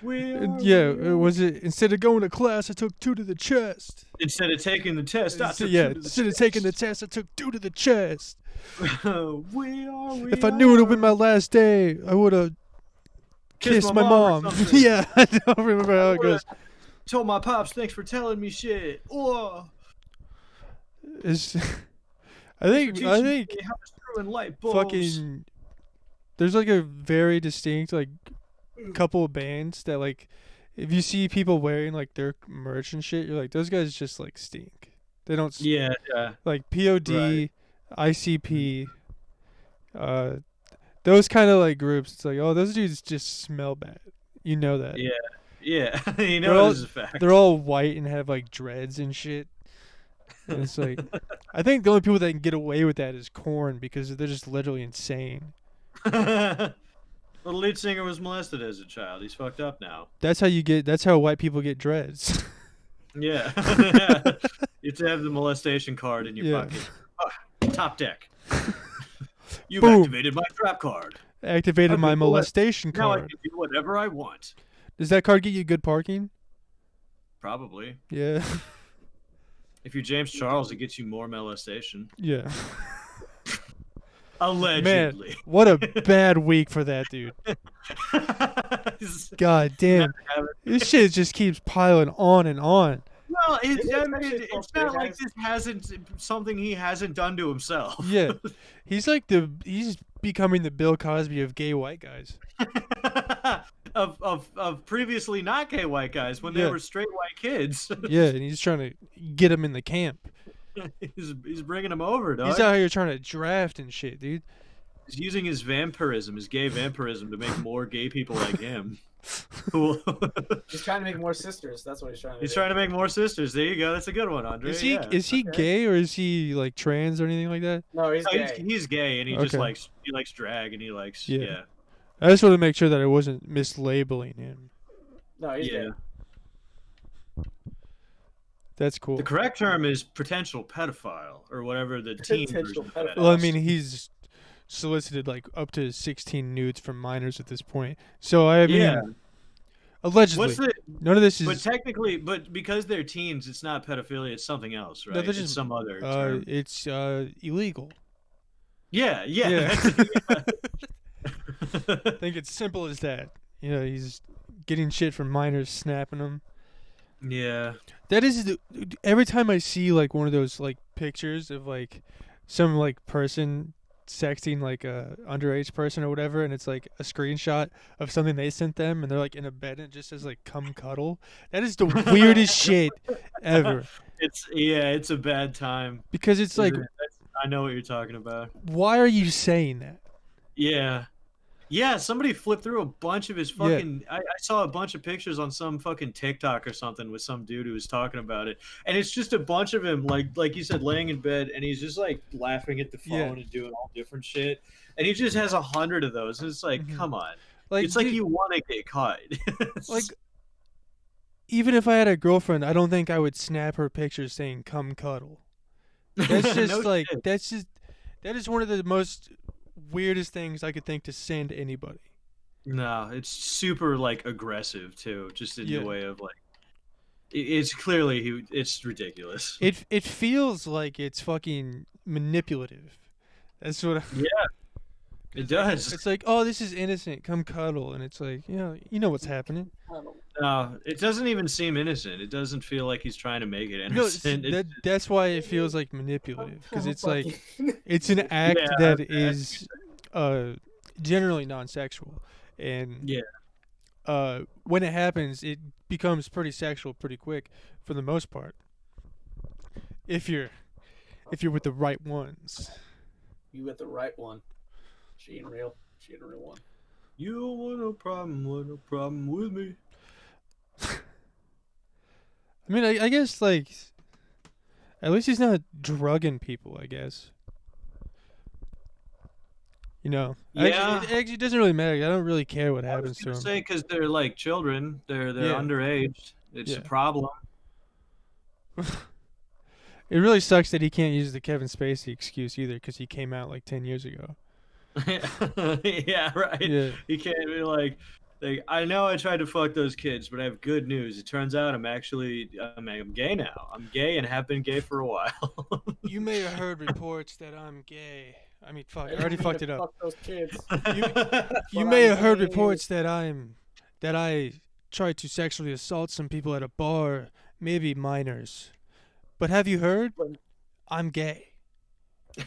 Was it instead of going to class, I took 2 to the chest. Instead of taking the test, I took 2 to the Instead of taking the test, I took 2 to the chest. If If I knew it would have been my last day, I would have kissed my mom. Yeah, I don't remember how it goes. Told my pops, thanks for telling me shit. Oh, It's, I think how to screw in light bulbs. fucking. There's like a very distinct like couple of bands that like, if you see people wearing like their merch and shit, you're like, those guys just like stink. They don't. Yeah. Like POD, Right. ICP, those kind of like groups. It's like, oh, those dudes just smell bad. You know that. Yeah. Yeah. You They're know all- this is a fact. They're all white and have like dreads and shit. And it's like, I think the only people that can get away with that is Korn because they're just literally insane. The lead singer was molested as a child. He's fucked up now. That's how white people get dreads. Yeah. You have to have the molestation card in your Yeah. pocket. Top deck. You've Boom. activated my trap card. Activated Okay, my well, molestation Now I card. can do whatever I want. Does that card get you good parking? Probably. Yeah. If you're James Charles, it gets you more molestation. Yeah. Allegedly. What a bad week for that dude. God damn. This shit just keeps piling on and on. Well, it's actually it's close, not like guys. this hasn't something he hasn't done to himself. Yeah. He's becoming the Bill Cosby of gay white guys. of previously not gay white guys when they Yeah. were straight white kids. Yeah, and he's trying to get him in the camp. he's bringing them over, dog. He's out here trying to draft and shit, dude. He's using his vampirism, his gay vampirism, to make more gay people like him. Cool. He's trying to make more sisters. That's what he's trying to He's do. trying to make more sisters. There you go. That's a good one, Andre. Is he Yeah. is he gay or is he like trans or anything like that? No, he's No, gay. he's gay and he just Okay. likes drag and he likes Yeah. yeah. I just want to make sure that I wasn't mislabeling him. No, he's Yeah. gay. That's cool. The correct term is potential pedophile or whatever the teen Potential version of that pedophile. Well, I is. mean, he's solicited like up to 16 nudes from minors at this point. So I mean, Yeah. allegedly, What's the none of this but is. technically but because they're teens, it's not pedophilia, it's something else, right? No, they're It's just, some other term. It's illegal. Yeah. Yeah. I think it's simple as that. You know, he's getting shit from minors, snapping them. Yeah. That is every time I see like one of those like pictures of like some like person sexting like a underage person or whatever, and it's like a screenshot of something they sent them, and they're like in a bed and it just says like "come cuddle." That is the weirdest shit ever. It's a bad time. Because it's like, I know what you're talking about. why are you saying that? Yeah. Yeah, somebody flipped through a bunch of his fucking. I saw a bunch of pictures on some fucking TikTok or something with some dude who was talking about it, and it's just a bunch of him, like you said, laying in bed, and he's just like laughing at the phone Yeah. and doing all different shit, and he just has 100 of those, and it's like, Mhm. come on, Like, it's like dude, you want to get caught. like, even if I had a girlfriend, I don't think I would snap her pictures saying "come cuddle." That's just No like shit. that is one of the most weirdest things I could think to send anybody. No, it's super like aggressive too, just in Yeah. the way of like, it's clearly it's ridiculous. It feels like it's fucking manipulative. That's what It does. it's like. Oh, this is innocent. Come cuddle, and it's like, you know what's happening. I don't know. No, it doesn't even seem innocent. It doesn't feel like he's trying to make it No, it's- innocent. that's why it feels like manipulative, because it's like Fucking- it's an act Yeah, that I- is generally non-sexual, and Yeah. when it happens, it becomes pretty sexual pretty quick for the most part. If you're with the right ones. You got the right one. She ain't real. She ain't a real one. You don't want no problem with me. I mean, I guess, like, at least he's not drugging people, I guess. You know? Yeah. Actually, it doesn't really matter. I don't really care what I was happens to gonna him. say because they're like children. They're Yeah. underage. It's Yeah. a problem. It really sucks that he can't use the Kevin Spacey excuse either, because he came out like 10 years ago. Yeah, right. Yeah. You can't be like, I know I tried to fuck those kids, but I have good news. It turns out I'm gay now. I'm gay and have been gay for a while. You may have heard reports that I'm gay. I mean, fuck, I already fucked it up. Fuck those kids. You But may I'm have heard gay. reports that I tried to sexually assault some people at a bar, maybe minors. But have you heard? I'm gay.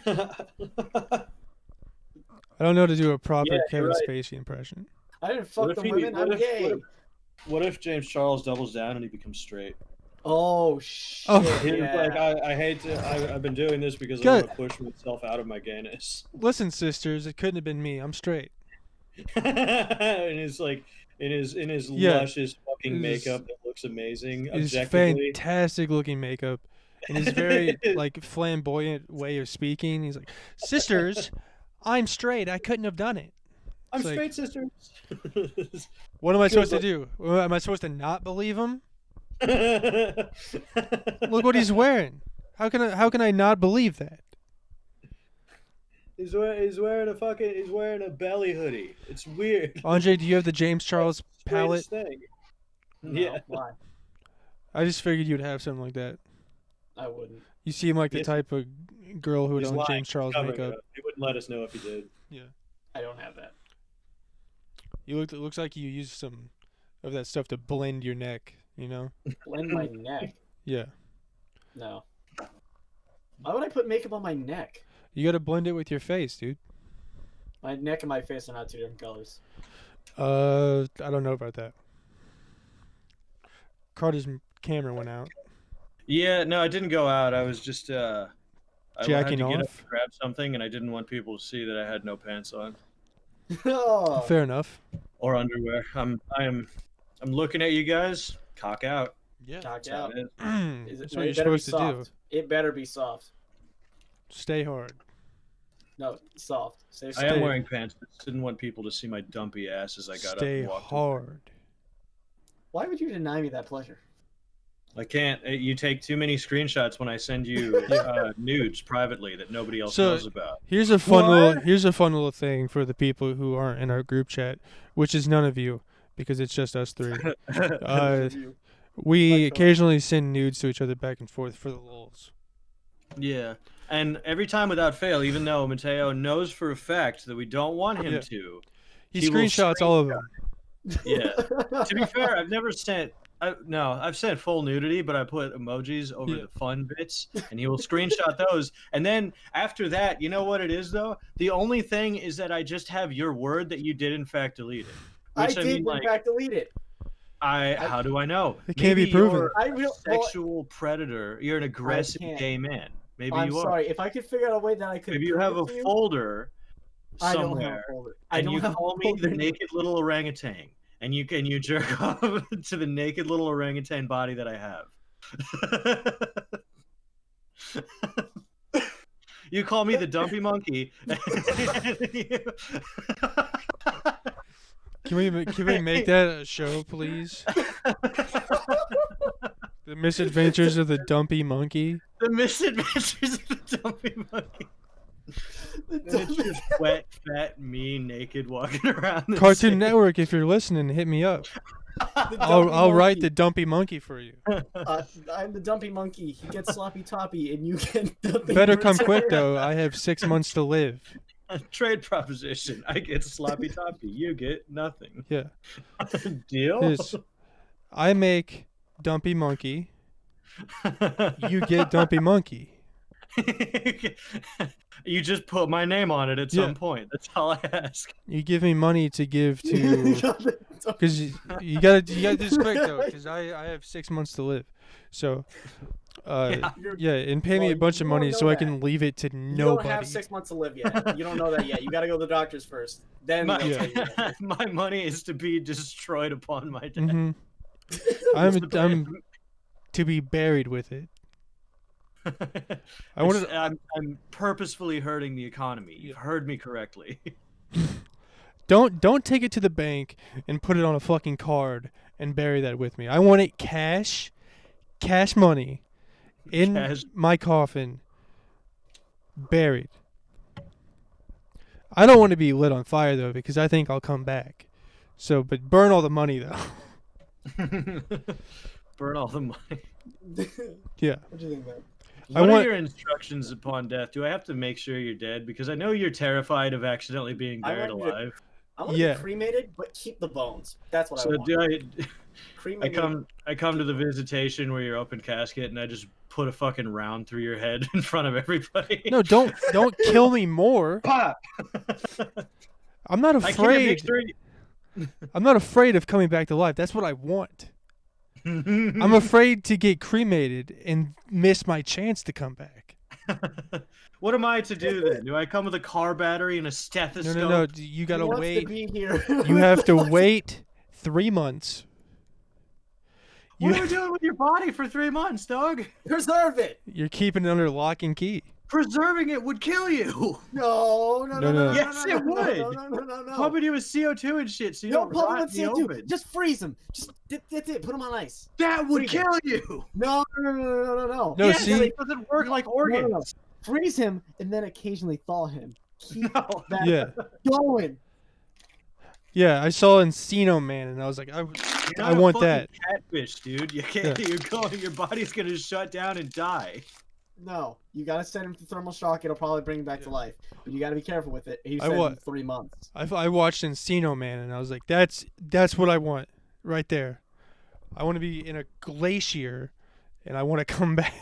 I don't know how to do a proper Yeah, Kevin you're right. Spacey impression. I didn't fuck What the if he- women. what I'm if- gay. What if James Charles doubles down and he becomes straight? Oh shit! Oh. He's yeah. like, I hate to. I've been doing this because I Good. want to push myself out of my gayness. Listen, sisters, it couldn't have been me. I'm straight. And it's like in his Yeah. luscious fucking His- makeup that looks amazing His objectively. fantastic looking makeup and his very like flamboyant way of speaking. He's like, sisters, I'm straight. I couldn't have done it. I'm It's like- straight, sisters. What am I supposed to luck. do? Am I supposed to not believe him? Look what he's wearing. How can I not believe that? He's wearing a belly hoodie. It's weird. Andre, do you have the James Charles palette? Straightest thing. No, Yeah. why? I just figured you'd have something like that. I wouldn't. You seem like the Yes. type of girl who would He's own lying. James Charles Covering it makeup. up. He wouldn't let us know if he did. I don't have that. It looks like you use some of that stuff to blend your neck, you know? Blend my neck. Yeah. No. Why would I put makeup on my neck? You gotta blend it with your face, dude. My neck and my face are not two different colors. I don't know about that. Carter's camera went out. Yeah, no, I didn't go out. I was just I had to Jacking get up off? and grab something, and I didn't want people to see that I had no pants on Oh. Fair enough. or underwear. I'm looking at you guys. Cock out. Yeah. Cock That's how out. it is. Is That's no, what it you're better be supposed to do. soft. It better be soft. Stay hard. No, soft. Say I soft. am wearing pants. I just didn't want people to see my dumpy ass as I got up Stay and walked away. hard. Why would you deny me that pleasure? I can't. You take too many screenshots when I send you nudes privately that nobody else So- knows about. Here's a fun little thing for the people who aren't in our group chat, which is none of you, because it's just us three. We Like, occasionally send nudes to each other back and forth for the lulz. Yeah. And every time without fail, even though Mateo knows for a fact that we don't want him Yeah. to, He He will screenshots all of them. yeah. To be fair, I've never sent. I've sent full nudity, but I put emojis over Yeah. the fun bits, and he will screenshot those. And then after that, you know what it is though? The only thing is that I just have your word that you did in fact delete it. I Which did, in fact, delete it. How do I know? It can't be Maybe proven. you're I a will- well- sexual predator. You're an aggressive can't. gay man. Maybe I'm you are. sorry. If I could figure out a way that I could. Maybe you have a prove it to folder I don't have somewhere, a folder. and you have a call me the folder. naked little orangutan, and you jerk off to the naked little orangutan body that I have. You call me the dumpy monkey. Can we make that a show, please? The Misadventures of the Dumpy Monkey. The misadventures of the dumpy monkey. And it's just wet, fat, me, naked, walking around. the Cartoon city. Network, if you're listening, hit me up. The I'll dumpy write monkey. the Dumpy Monkey for you. I'm the dumpy monkey. He gets sloppy toppy, and you get nothing. Better in come quick return. though. I have 6 months to live. Trade proposition. I get sloppy toppy. You get nothing. Yeah. Deal? This, I make Dumpy Monkey. You get Dumpy Monkey. You just put my name on it at Yeah. some point. That's all I ask. You give me money to give to. Because you gotta do this quick though. Because I have 6 months to live. So. Yeah, and pay me Well, a bunch you of don't money know so I that. can leave it to You nobody. don't have 6 months to live yet. You don't know that yet. You got to go to the doctors first. Then My, they'll tell you that. my money is to be destroyed upon my death. Hmm I'm to be buried with it. I wanted. I'm purposefully hurting the economy. You've heard me correctly. Don't take it to the bank and put it on a fucking card and bury that with me. I want it cash money, in Cash. my coffin, buried. I don't want to be lit on fire though because I think I'll come back. So, but burn all the money though. Burn all the money. Yeah. What do you think, man? What want- are your instructions upon death? Do I have to make sure you're dead? Because I know you're terrified of accidentally being I buried want you to- alive. I want Yeah. to be cremated, but keep the bones. That's what I So want. do I Cremated. I come to the visitation where you're open casket and I just put a fucking round through your head in front of everybody. No, don't kill me more. Pop. I'm not I can't make afraid. sure. I'm not afraid of coming back to life. That's what I want. I'm afraid to get cremated and miss my chance to come back. What am I to do then? Do I come with a car battery and a No, stethoscope? no. You He gotta wants to wait. be here. You have to wait 3 months. What You- are we doing with your body for 3 months, dog? Preserve it. You're keeping it under lock and key. Preserving it would kill you. No. No. Yes, it would. No. Pumping you with CO2 and shit, so you No, don't pump him rot with in the CO2. open. Just freeze him. Just that's it. Put him on ice. That would freeze it. kill you. No. No, Yeah, see, it doesn't work like organs. no. Freeze him and then occasionally thaw him. Keep No. that yeah, going. yeah. I saw Encino Man, and I was like, You're I not a want fucking that. Catfish, dude. You can't. You're going. Your body's gonna shut down and die. No. You gotta send him to thermal shock. It'll probably bring him back to life. But you gotta be careful with it. He I said wa- in 3 months. I watched Encino Man, and I was like, that's what I want right there. I want to be in a glacier, and I want to come back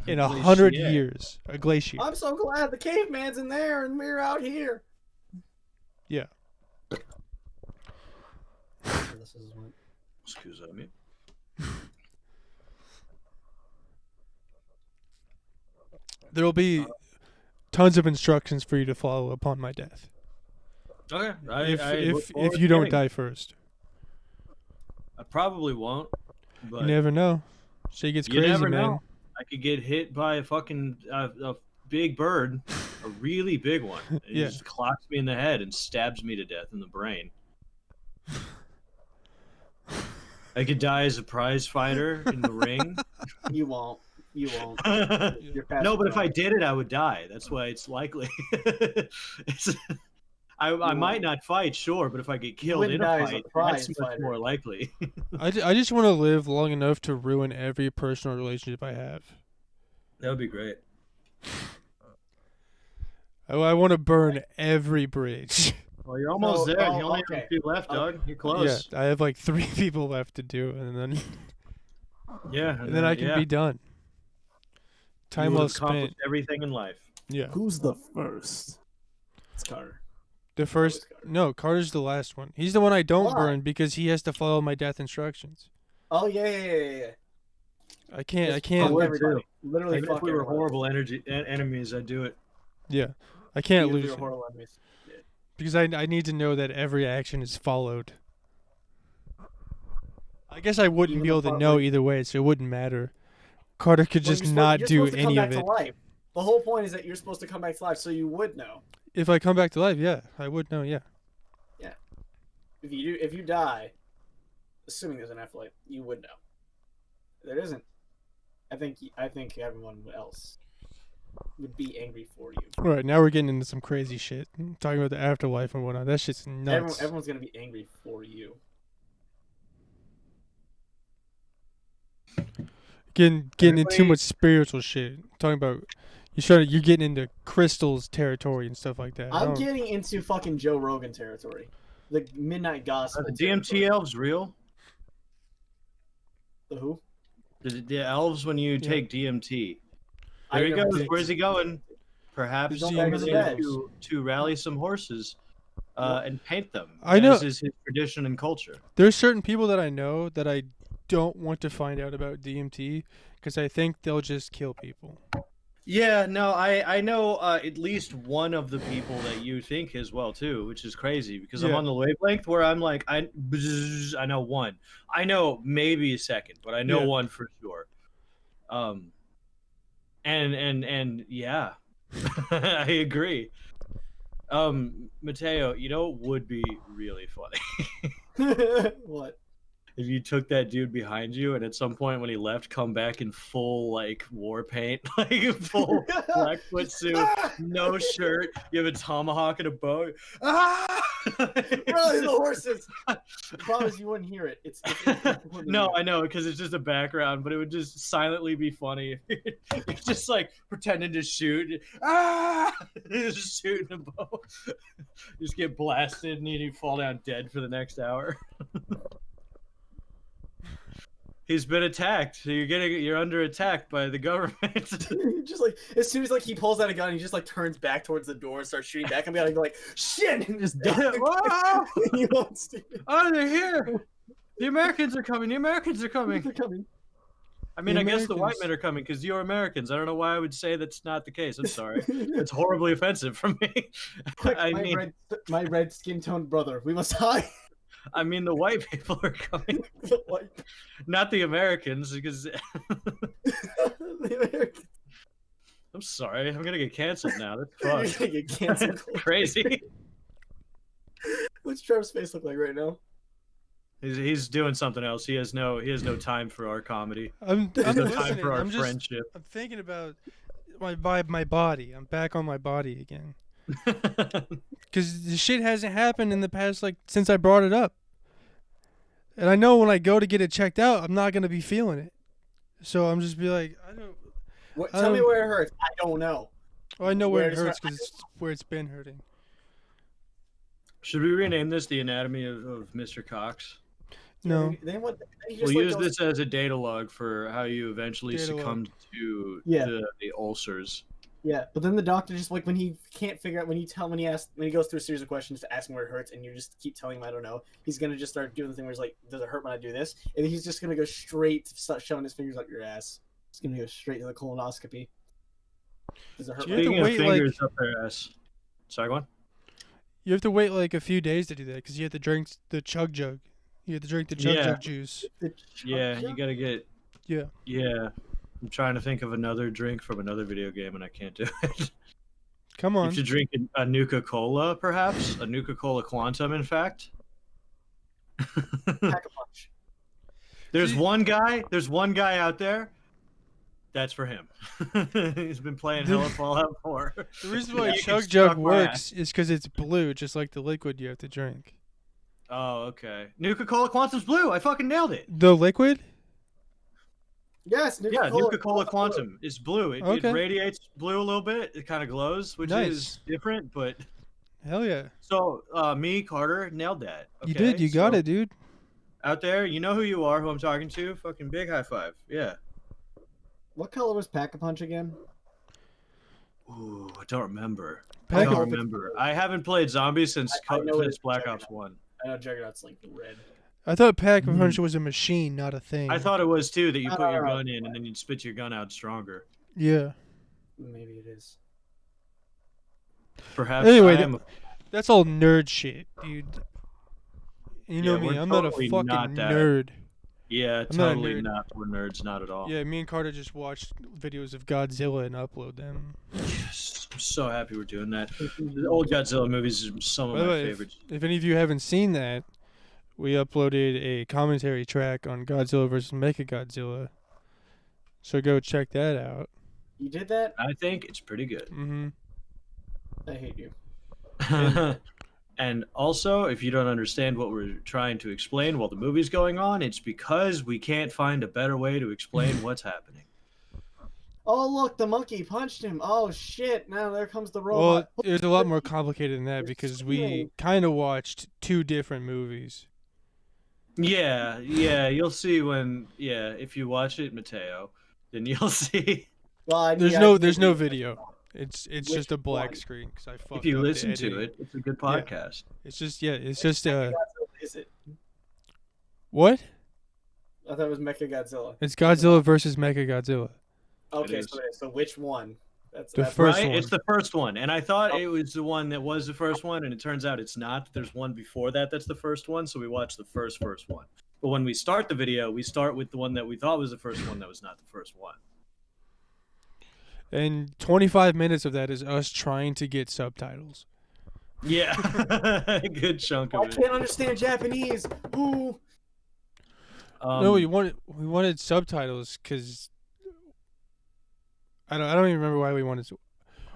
in 100 Glacier. years. A glacier. I'm so glad the caveman's in there and we're out here. Yeah. This is what... Excuse me. There will be tons of instructions for you to follow upon my death. Okay. If you don't die first. I probably won't. But You never know. Shit gets you crazy, never man. know. I could get hit by a fucking a big bird, a really big one. It Yeah. just clocks me in the head and stabs me to death in the brain. I could die as a prize fighter in the ring. You won't. You won't. You're past No, the but if I point. did it, I would die. That's why it's likely. I might not fight, sure, but if I get killed wouldn't in a die as a fight, prize that's much fighter. more likely. I just want to live long enough to ruin every personal relationship I have. That would be great. I want to burn every bridge. Well, you're almost So- there. oh, You only have okay. a few left, dog. You're Yeah, close. I have like 3 people left to do, and then Yeah, and then I can be done. Time well spent. Everything in life. Yeah. Who's the first? It's Carter. The first, no, Carter's the last one. He's the one I don't Why? burn because he has to follow my death instructions. Oh yeah. I can't. Just can't. fuck would everybody. too. Literally Even if fuck we were everybody. horrible enemies, I'd do it. Yeah. I can't Use lose your it. horror enemies. Because I need to know that every action is followed. I guess I wouldn't Even be the able to part know where- either way, so it wouldn't matter. Carter could Well, just not you're do supposed to come any back of it. to life. The whole point is that you're supposed to come back to life, so you would know. If I come back to life, yeah, I would know, yeah. If you die, assuming there's an afterlife, you would know. There isn't. I think everyone else would be angry for you. Alright, now we're getting into some crazy shit. Talking about the afterlife and whatnot. That shit's nuts. Everyone's gonna be angry for you. Getting into too Everybody- much spiritual shit. Talking about you're getting into crystals territory and stuff like that. I I'm don't- getting into fucking Joe Rogan territory, the Midnight Gospel. Are the DMT territory. elves real? The who? The elves when you Yeah. take DMT. I There he never goes. did. Where's he going? Perhaps He's going he's back to the going beds. to rally some horses and paint them. I know- As is his tradition and culture. There's certain people that I know that I don't want to find out about DMT because I think they'll just kill people. Yeah, no, I know at least one of the people that you think as well too, which is crazy because I'm Yeah. on the wavelength where I'm like I know one, I know maybe a second, but I know Yeah. one for sure. And yeah, I agree. Mateo, you know what would be really funny What? if you took that dude behind you and at some point when he left, come back in full like war paint, like full Blackfoot suit, no shirt, you have a tomahawk and a bow. Ah! Rally the horses. I promise you wouldn't hear it. It's completely No, mute. I know because it's just a background, but it would just silently be funny. You're just like pretending to shoot. Ah! Just shooting a bow. You just get blasted and you fall down dead for the next hour. He's been attacked. So you're under attack by the government. Just like as soon as like he pulls out a gun, he just like turns back towards the door and starts shooting back. I'm gonna be like, shit, and just die. Wow! You won't see it. Oh, they're here. The Americans are coming. The Americans are coming. They're coming. I mean, The I guess the white Americans. men are coming because you're Americans. I don't know why I would say that's not the case. I'm sorry. It's horribly offensive for me. Quick, I my mean, my red skin toned brother. We must hide. I mean, the white people are coming, Like, not the Americans, because the Americans. I'm sorry, I'm gonna get canceled now. That's You're fucked. gonna get canceled. Crazy. What's Trevor's face look like right now? He's doing something else. He has no time for our comedy. I'm He has no time listening. for our I'm just friendship. I'm thinking about my body. I'm back on my body again. Because the shit hasn't happened in the past, like, since I brought it up. And I know when I go to get it checked out, I'm not going to be feeling it. So I'm just be like, I don't. Tell me where it hurts. I don't know. Oh, I know where it Where hurts does it- because it's where it's been hurting. Should we rename this the Anatomy of Mr. Cox? No. Then what? He just, We'll like, use goes- this as a data log for how you eventually Data log. succumbed to Yeah. the ulcers. Yeah, but then the doctor just like when he can't figure out when he goes through a series of questions to ask him where it hurts, and you just keep telling him I don't know. He's gonna just start doing the thing where he's like, "Does it hurt when I do this?" And he's just gonna go straight to start shoving his fingers up your ass. He's gonna go straight to the colonoscopy. Does it hurt? Do you when I have to Speaking of wait, like- fingers up their ass. Sorry, go on. You have to wait like a few days to do that because you have to drink the chug jug. You have to drink the chug Yeah. jug juice. The Yeah, chug you gotta get. Yeah. Yeah. I'm trying to think of another drink from another video game and I can't do it. Come You on. have to drink a Nuka-Cola, perhaps? A Nuka-Cola Quantum, in fact? pack a punch. There's See- one guy out there. That's for him. He's been playing The- hella Fallout 4. The reason why You can chug suck jug my works is because it's blue, just like the liquid you have to drink. Oh, okay. Nuka-Cola Quantum's blue. I fucking nailed it. The liquid? Yes, Yeah, Nuka-Cola Quantum is blue. It Okay. radiates blue a little bit. It kind of glows, which Nice. is different. But Hell yeah. so me, Carter, nailed that. You okay? did. You got So, it, dude. Out there, you know who you are, who I'm talking to. Fucking big high five. Yeah. What color was pack a punch again? Ooh, I don't remember. I Pack don't a- remember. I haven't played zombies since I know it since is Black Juggernaut. Ops 1. I know Juggernaut's like red. I thought Pack a Mm. Punch was a machine, not a thing. I thought it was too that you put your Oh. gun in and then you'd spit your gun out stronger. Yeah. Maybe it is. Perhaps Anyway, I am. that's all nerd shit, dude. You know Yeah, me, we're I'm not a totally fucking not that. nerd. Yeah, I'm not a totally nerd. not. We're nerds, not at all. Yeah, me and Carter just watched videos of Godzilla and upload them. Yes, I'm so happy we're doing that. The old Godzilla movies are some By of the my way, favorites. if any of you haven't seen that, we uploaded a commentary track on Godzilla vs. Mechagodzilla. So go check that out. You did that? I think it's pretty good. Mm-hmm. I hate you. And also, if you don't understand what we're trying to explain while the movie's going on, it's because we can't find a better way to explain what's happening. Oh look, the monkey punched him. Oh shit! Now there comes the Well, robot. it was a lot more complicated than that You're because we screaming. kind of watched two different movies. Yeah, you'll see when, if you watch it, Mateo, then you'll see. Well, I There's mean, no I- there's no video. It's Which just a black one? screen because I fucked If you up the listen to editing. it, it's a good podcast. It's just it's just Is it? what? I thought it was Mechagodzilla. It's Godzilla versus Mechagodzilla. Okay, is. so which one? That's The that's first Right? one. It's the first one. And I thought it was the one that was the first one, and it turns out it's not. There's one before that that's the first one, so we watched the first one. But when we start the video, we start with the one that we thought was the first one that was not the first one. And 25 minutes of that is us trying to get subtitles. Yeah. Good chunk I of it. can't understand Japanese. Ooh. No, we wanted subtitles because I don't even remember why we wanted.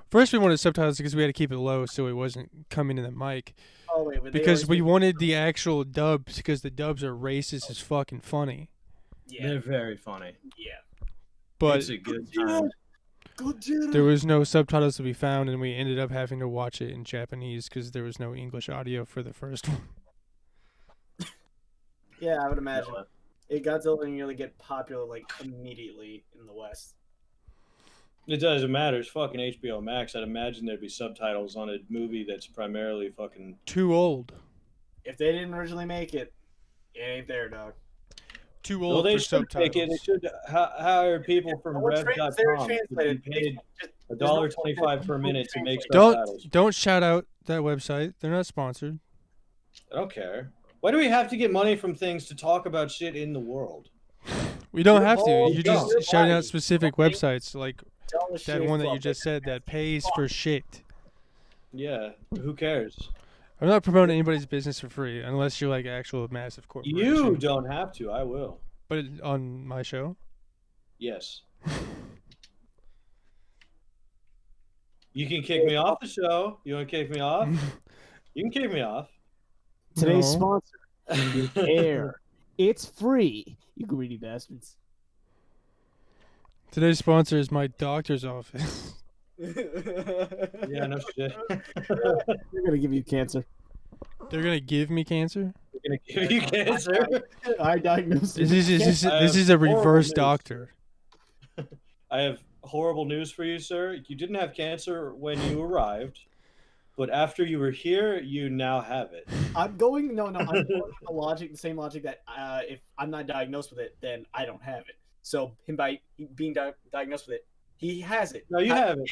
First, we wanted subtitles because we had to keep it low so it wasn't coming in the mic. Oh wait, but they Because always we make- wanted the actual dubs because the dubs are racist as fucking funny. Yeah, They're very funny. yeah. But It's a good time. Godzilla. there was no subtitles to be found, and we ended up having to watch it in Japanese because there was no English audio for the first one. Yeah, I would imagine. Godzilla didn't really get popular like immediately in the West. It doesn't matter. It's fucking HBO Max. I'd imagine there'd be subtitles on a movie that's primarily fucking. Too old. If they didn't originally make it, it ain't there, dog. Too Well, old they for should make it. They subtitles. should hire people from Well, they're Rev.com. translated. Be paid Just- $1.25 per minute to make Don't subtitles. don't shout out that website. They're not sponsored. I don't care. Why do we have to get money from things to talk about shit in the world? We don't You're have to. all You dumb. just shouting out You're specific lying. websites like Tell the that shit one that you club. just said that pays for shit. Yeah, who cares? I'm not promoting anybody's business for free unless you're like actual massive corporation. You don't have to. I will. But on my show, Yes. You can kick me off the show. You want to kick me off? You can kick me off. Today's No. sponsor, Air. It's free, you greedy bastards. Today's sponsor is my doctor's office. Yeah, no shit. They're gonna give you cancer. They're gonna give me cancer. We're gonna give you cancer. I diagnosed it. This is a horrible reverse news. doctor. I have horrible news for you, sir. You didn't have cancer when you arrived, but after you were here, you now have it. I'm going. No, I'm going with the logic, the same logic that if I'm not diagnosed with it, then I don't have it. So him by being diagnosed with it, he has it. No, you How- have it.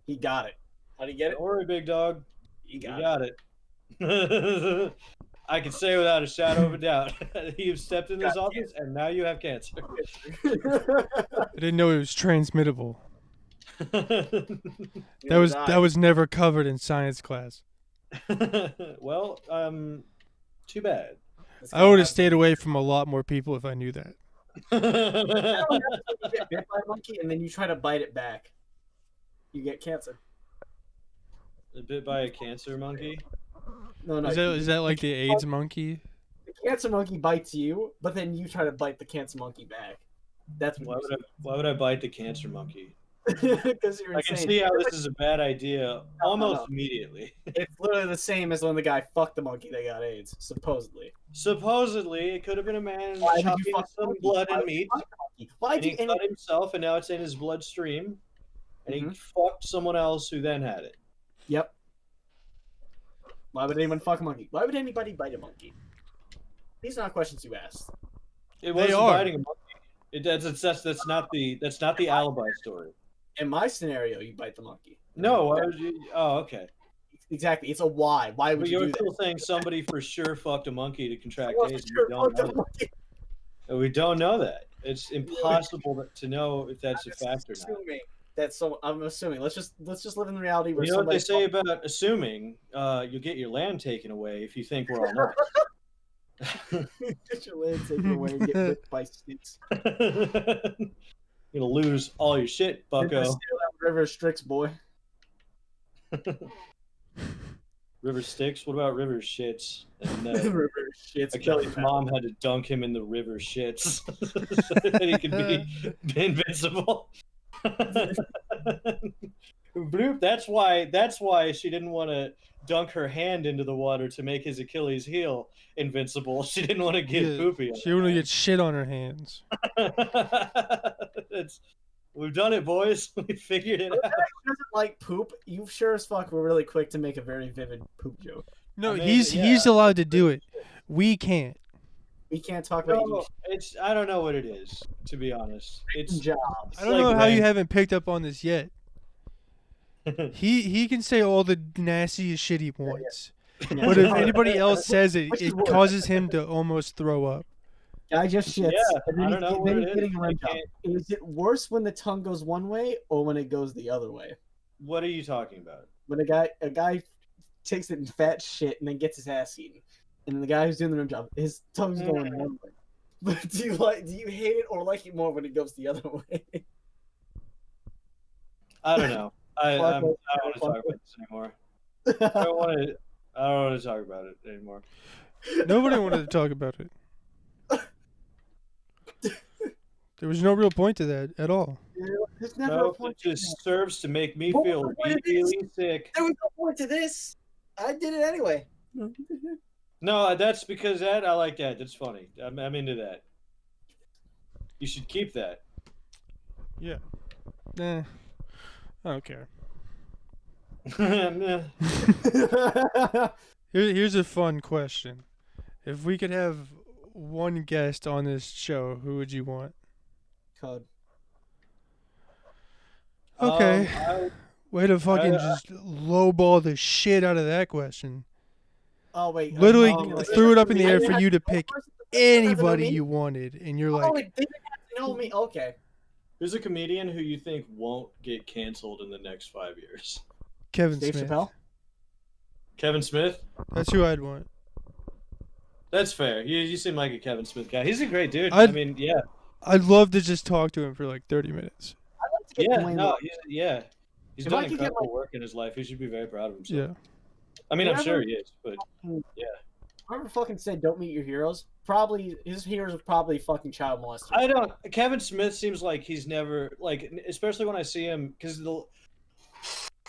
He got it. How do you get it? Don't worry, big dog. He You got it. got it. I can say without a shadow of a doubt, you've stepped in this Got office and now you have cancer. I didn't know it was transmittable. That Neither was did I. that was never covered in science class. Well, too bad. This I guy would have has- stayed away from a lot more people if I knew that. You get bit by a monkey and then you try to bite it back. You get cancer. Bit by a cancer monkey. No, no. Is that like the AIDS monkey? The cancer monkey bites you, but then you try to bite the cancer monkey back. That's Why would I bite the cancer monkey? because you're I can insane. see how this is a bad idea almost no. immediately. It's literally the same as when the guy fucked the monkey that got AIDS, supposedly. Supposedly, it could have been a man Why would you chopping fuck the some monkey? blood Why and would you meat, fuck the monkey? Why and do he you? cut himself, and now it's in his bloodstream, and he Mhm. fucked someone else who then had it. Yep. Why would anyone fuck a monkey? Why would anybody bite a monkey? These are not questions you asked. It They wasn't are. biting a monkey. That's not the alibi story. In my scenario, you bite the monkey. No, why would you? Oh, okay. exactly. It's a why. Why would But you you're do still saying somebody for sure fucked a monkey to contract that? AIDS. Sure, We don't fuck know the that. monkey. We don't know that. It's impossible to know if that's a fact or not. Assuming that's so. I'm assuming. Let's just live in the reality where You know what they somebody. say about assuming? You'll get your land taken away if you think we're all nuts. Get your land taken away and get whipped by sticks. You'll lose all your shit, Steal bucko. that River Strix, boy. River Styx? What about River Shits? And River shits. Achilles' mom had to dunk him in the river shits so that he could be invincible. Bloop. That's why she didn't want to dunk her hand into the water to make his Achilles heel invincible. She didn't want to get Yeah, poopy. She want to get shit on her hands. We've done it, boys. We figured it out. Doesn't like poop. You sure as fuck were really quick to make a very vivid poop joke. No, I mean, he's yeah. allowed to do it. We can't. We can't talk about No, I don't know what it is, to be honest. It's jobs. I don't like know how you rank. haven't picked up on this yet. He can say all the nastiest shit he wants. But if anybody else says it, Which is it worse. causes him to almost throw up. Guy just shits. Yeah, and then I don't know what then it he's is. getting a rim I job. Is it worse when the tongue goes one way or when it goes the other way? What are you talking about? When a guy takes it in fat shit and then gets his ass eaten, and then the guy who's doing the rim job, his tongue's going one way. But do you hate it or like it more when it goes the other way? I don't know. I don't want to Fuck talk about this anymore. I don't want to talk about it anymore. Nobody wanted to talk about it. There was no real point to that at all. There's never a No, point it to just that. serves to make me Well, feel what it is- really sick. There was no point to this. I did it anyway. No, that's because that I like that. That's funny. I'm into that. You should keep that. Yeah. Nah. I don't care. Nah. Here's a fun question. If we could have one guest on this show, who would you want? Code. Okay. Way to fucking I- just lowball the shit out of that question. Oh wait. Literally no, threw it up in the air for you to no pick person doesn't know anybody me. you wanted, and you're Oh, like, wait, they didn't have to know me. Okay. Who's a comedian who you think won't get canceled in the next 5 years? Kevin Dave Smith. Chappelle. Kevin Smith? That's who I'd want. That's fair. You seem like a Kevin Smith guy. He's a great dude. I I'd- mean, yeah. I'd love to just talk to him for like 30 minutes. I'd like to get Yeah, Dwayne no, Rock. He's If done I could get, incredible work in his life. He should be very proud of himself. Yeah. I mean, I'm Whatever. sure he is, but Whoever fucking said don't meet your heroes, probably his heroes are probably fucking child molesters. I don't. Kevin Smith seems like he's never like, especially when I see him, because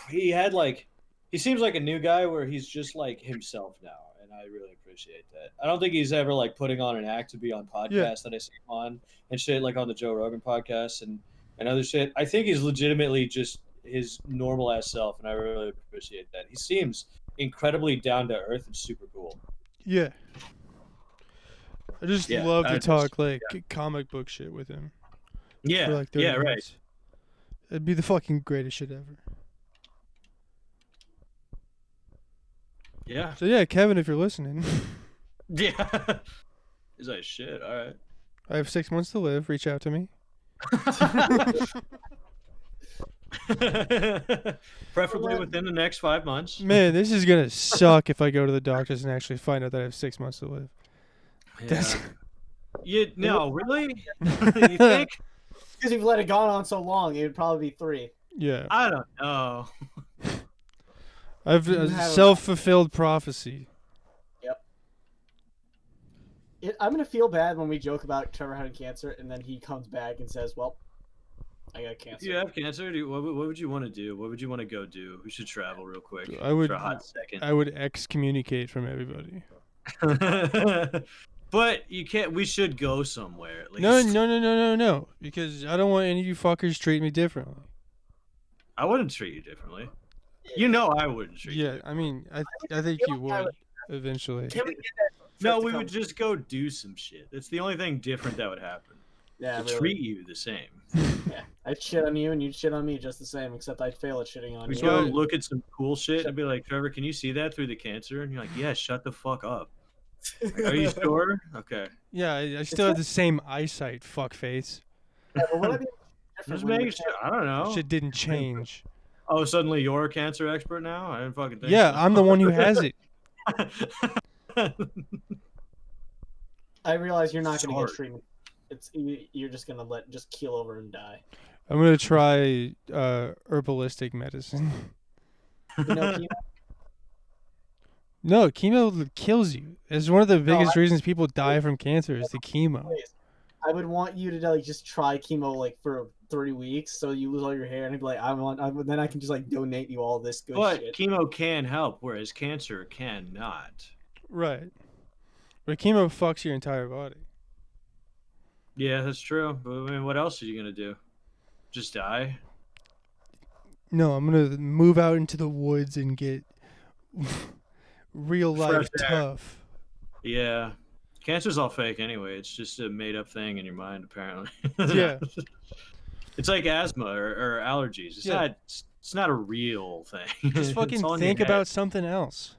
he seems like a new guy where he's just like himself now, and I really appreciate that. I don't think he's ever like putting on an act to be on podcasts that I see him on and shit, like on the Joe Rogan podcast and other shit. I think he's legitimately just his normal ass self, and I really appreciate that. He seems incredibly down to earth and super cool. Yeah. I just Yeah, love to I just- talk like comic book shit with him Yeah, for like 30 yeah, right. minutes. It'd be the fucking greatest shit ever. Yeah, So yeah, Kevin, if you're listening, yeah. He's like, shit. All right. I have 6 months to live. Reach out to me. Preferably within the next 5 months. Man, this is gonna suck if I go to the doctors and actually find out that I have 6 months to live. That's- No, really? You think? Because you've let it go on so long, it would probably be 3. Yeah, I don't know. I've You a have a- self-fulfilled prophecy. I'm gonna feel bad when we joke about Trevor having cancer, and then he comes back and says, "Well, I got If cancer." you have cancer, what would you want to do? What would you want to go do? We should travel real quick I would- for a hot second. I would excommunicate from everybody. But you can't. We should go somewhere at least. No, because I don't want any of you fuckers treat me differently. I wouldn't treat you differently. You know I wouldn't treat you. Yeah, I mean, I think you would eventually. Can we get that No, trip to we come? would just go do some shit. That's the only thing different that would happen. Yeah, to really. treat you the same. Yeah, I'd shit on you and you'd shit on me just the same, except I'd fail at shitting on We you. go Right. look at some cool shit and be like, Trevor, can you see that through the cancer? And you're like, yeah, shut the fuck up. Like, are you sure? Okay. Yeah, I still have the same eyesight, fuckface. Yeah, but would I be Just different when making the sure. I don't know. Shit didn't change. Oh, suddenly you're a cancer expert now? I didn't fucking think Yeah, so. I'm the one who has it. I realize you're not going to Sorry. get treatment. You're just going to just keel over and die. I'm gonna try herbalistic medicine. You know, chemo, No, chemo kills you. It's one of the biggest I- reasons people die from cancer is the chemo. please. I would want you to like just try chemo like for 3 weeks, so you lose all your hair, and I'd be like, then I can just like donate you all this good But shit. chemo can help, whereas cancer cannot. Right. But chemo fucks your entire body. Yeah, that's true. But I mean, what else are you gonna do? Just die? No, I'm gonna move out into the woods and get real life Fresh air. tough. Yeah. Cancer's all fake anyway. It's just a made up thing in your mind, apparently. Yeah. It's like asthma or allergies. Yeah. It's not a real thing. Just It's fucking all in your think head. about something else.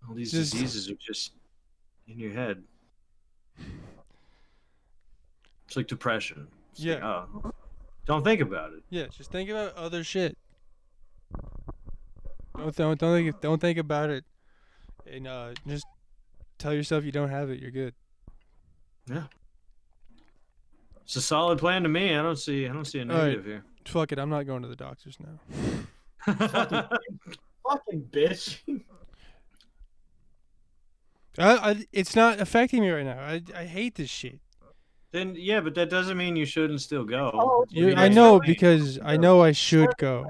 All these just- diseases are just in your head. It's like depression. It's like, Yeah. oh, don't think about it. Yeah, just think about other shit. Don't think about it, and just tell yourself you don't have it. You're good. It's a solid plan to me. I don't see a right. negative Fuck it. I'm not going to the doctors now. here. Fucking bitch. It's not affecting me right now. I hate this shit. Then yeah, but that doesn't mean you shouldn't still go. Oh, You I know, know it's because I know I should go.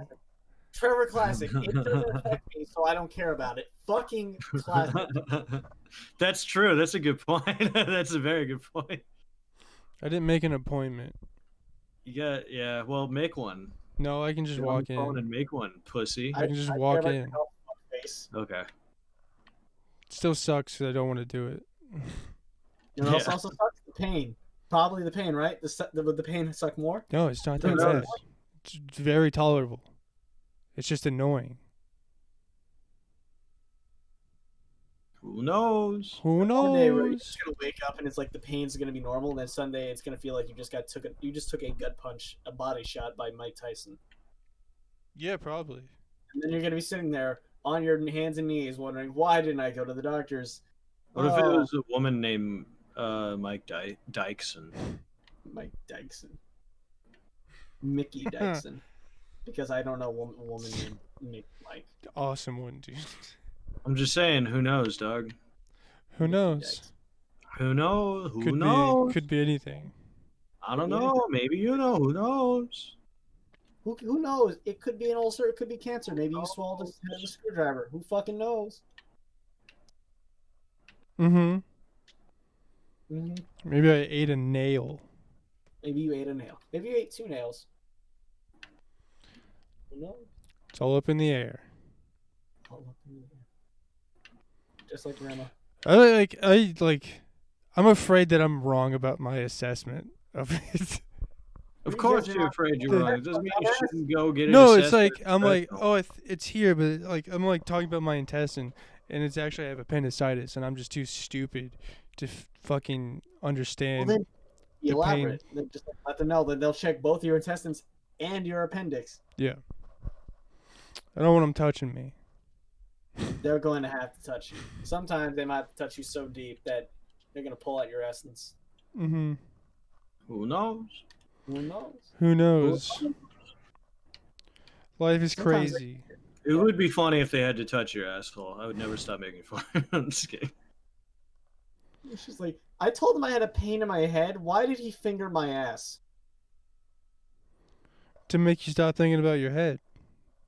Trevor Classic. It doesn't affect me, so I don't care about it. Fucking classic. That's true. That's a good point. That's a very good point. I didn't make an appointment. You got yeah. Well, make one. No, I can just Get on walk the phone in. and make one, pussy. I can just care walk about in. your health, fuckface. Okay. It still sucks 'cause I don't want to do it. You know what else Yeah. also sucks? The pain. Probably the pain, right? Would the pain suck more? No, it's not that Who bad. knows? It's very tolerable. It's just annoying. Who knows? Who One day where you're knows? just gonna wake up and it's like the pain's gonna be normal, and then Sunday it's gonna feel like you just took a gut punch, a body shot by Mike Tyson, Yeah, probably. and then you're gonna be sitting there on your hands and knees wondering why didn't I go to the doctors? What if it Oh, was a woman named Mike Dykeson? Mike Dyson, Mickey Dyson, because I don't know woman named Mike. Awesome one, dude. I'm just saying, who knows, Doug? Who knows? Dyson. Who knows? Who Could knows? be anything. I don't know. Maybe you know. Who knows? Who knows? It could be an ulcer. It could be cancer. Maybe you swallowed a head of a screwdriver. Who fucking knows? Mm-hmm. hmm Maybe I ate a nail. Maybe you ate a nail. Maybe you ate 2 nails. Who knows? It's all up in the air. All up in the air. Just like grandma. I'm afraid that I'm wrong about my assessment of it. Of You course, guys are you're not- afraid you're wrong. It doesn't mean you shouldn't go get it. No, it's assessed like by a I'm like, professional. oh, it's here, but like I'm like talking about my intestine, and it's actually I have appendicitis, and I'm just too stupid to fucking understand. Well, then be the elaborate. Then just let them know that they'll check both your intestines and your appendix. I don't want them touching me. They're going to have to touch you. Sometimes they might have to touch you so deep that they're going to pull out your essence. Mm-hmm. Who knows? Who knows? Who knows? Life is Sometimes crazy. It would be funny if they had to touch your asshole. I would never stop making fun. I'm just kidding. It's just like, I told him I had a pain in my head. Why did he finger my ass? To make you stop thinking about your head.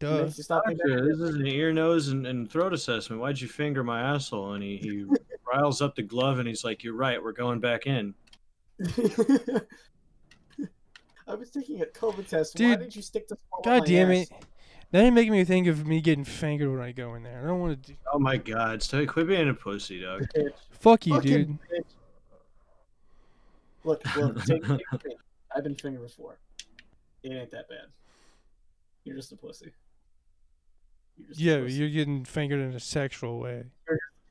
It Duh. makes you stop thinking. Gotcha. This is an ear, nose, and throat assessment. Why'd you finger my asshole? And he riles up the glove and he's like, "You're right. We're going back in." I was taking a COVID test. Dude, Why did you stick the swallow God my damn ass? it. Now you're making me think of me getting fingered when I go in there. I don't want to do. Oh my God! Quit being a pussy, dog. Bitch. Fuck you, Fucking dude. bitch. Look, take a finger. I've been fingered before. It ain't that bad. You're just a pussy. You're just Yeah, a pussy. you're getting fingered in a sexual way.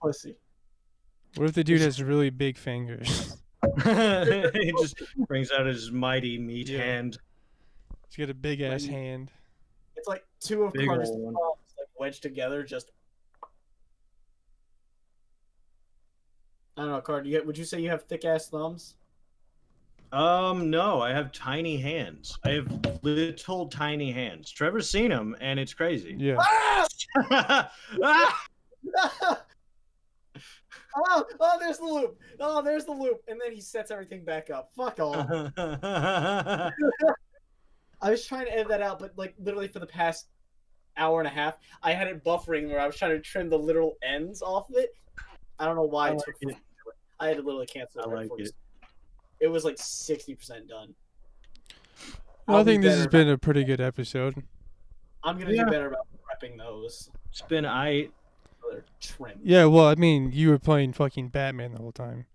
Pussy. What if the dude has really big fingers? He just brings out his mighty meat Yeah. hand. He's got a big ass Like- hand. It's like two of Big Carter's ol' one. thumbs like wedged together. Just I don't know, Carter. Would you say you have thick ass thumbs? No, I have tiny hands. I have little tiny hands. Trevor's seen them, and it's crazy. Yeah. Ah! Ah! Oh, there's the loop. Oh, there's the loop. And then he sets everything back up. Fuck off. I was trying to edit that out, but like literally for the past hour and a half, I had it buffering where I was trying to trim the literal ends off of it. I don't know why I it like took. it. I had to literally cancel it. I right like before it. this. It was like 60% done. Well, I I'll be think this has better been a pretty good episode. I'm gonna Yeah. do better about prepping those. It's been So they're trimmed. Yeah, well, I mean, you were playing fucking Batman the whole time.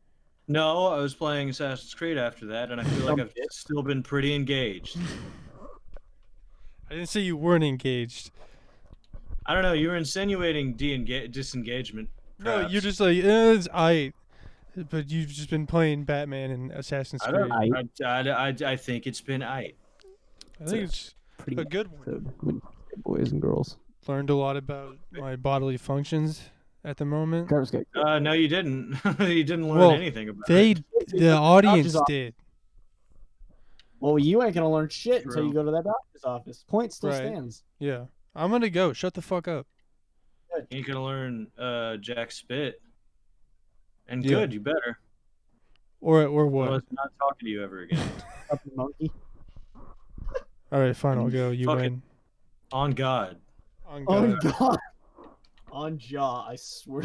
No, I was playing Assassin's Creed after that, and I feel like I've still been pretty engaged. I didn't say you weren't engaged. I don't know. You were insinuating disengagement. No, perhaps. you're just like, it's I. But you've just been playing Batman and Assassin's I Creed. don't. I think it's been I think it's Pretty a good one. episode with boys and girls. Learned a lot about my bodily functions at the moment. Carter's got No, you didn't. You didn't learn Well, anything about They, it. the audience off. did. Well, you ain't gonna learn shit until True. you go to that doctor's office. Point still Right. stands. Yeah, I'm gonna go. Shut the fuck up. You ain't gonna learn Jack Spit. And Yeah. good, you better. Or I what? was not talking to you ever again. Fucking monkey. All right, fine. I'll go. You Fuck it. win. On God. On On God. God. On jaw, I swear.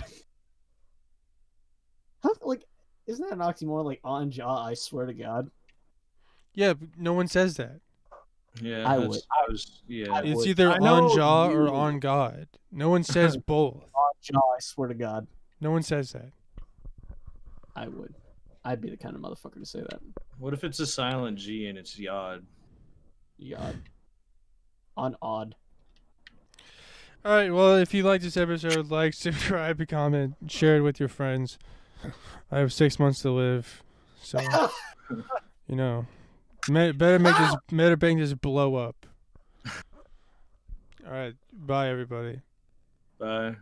How, like, isn't that an oxymoron? Like, on jaw, I swear to God. Yeah, but no one says that. Yeah, I that's, would. I was. Yeah. I It's would. either I know on jaw or you- on God. No one says both. On jaw, I swear to God. No one says that. I would. I'd be the kind of motherfucker to say that. What if it's a silent G and it's Yod? Yod. On odd. All right. Well, if you like this episode, like, subscribe, comment, share it with your friends. I have 6 months to live, so you know, better make this blow up. All right. Bye, everybody. Bye.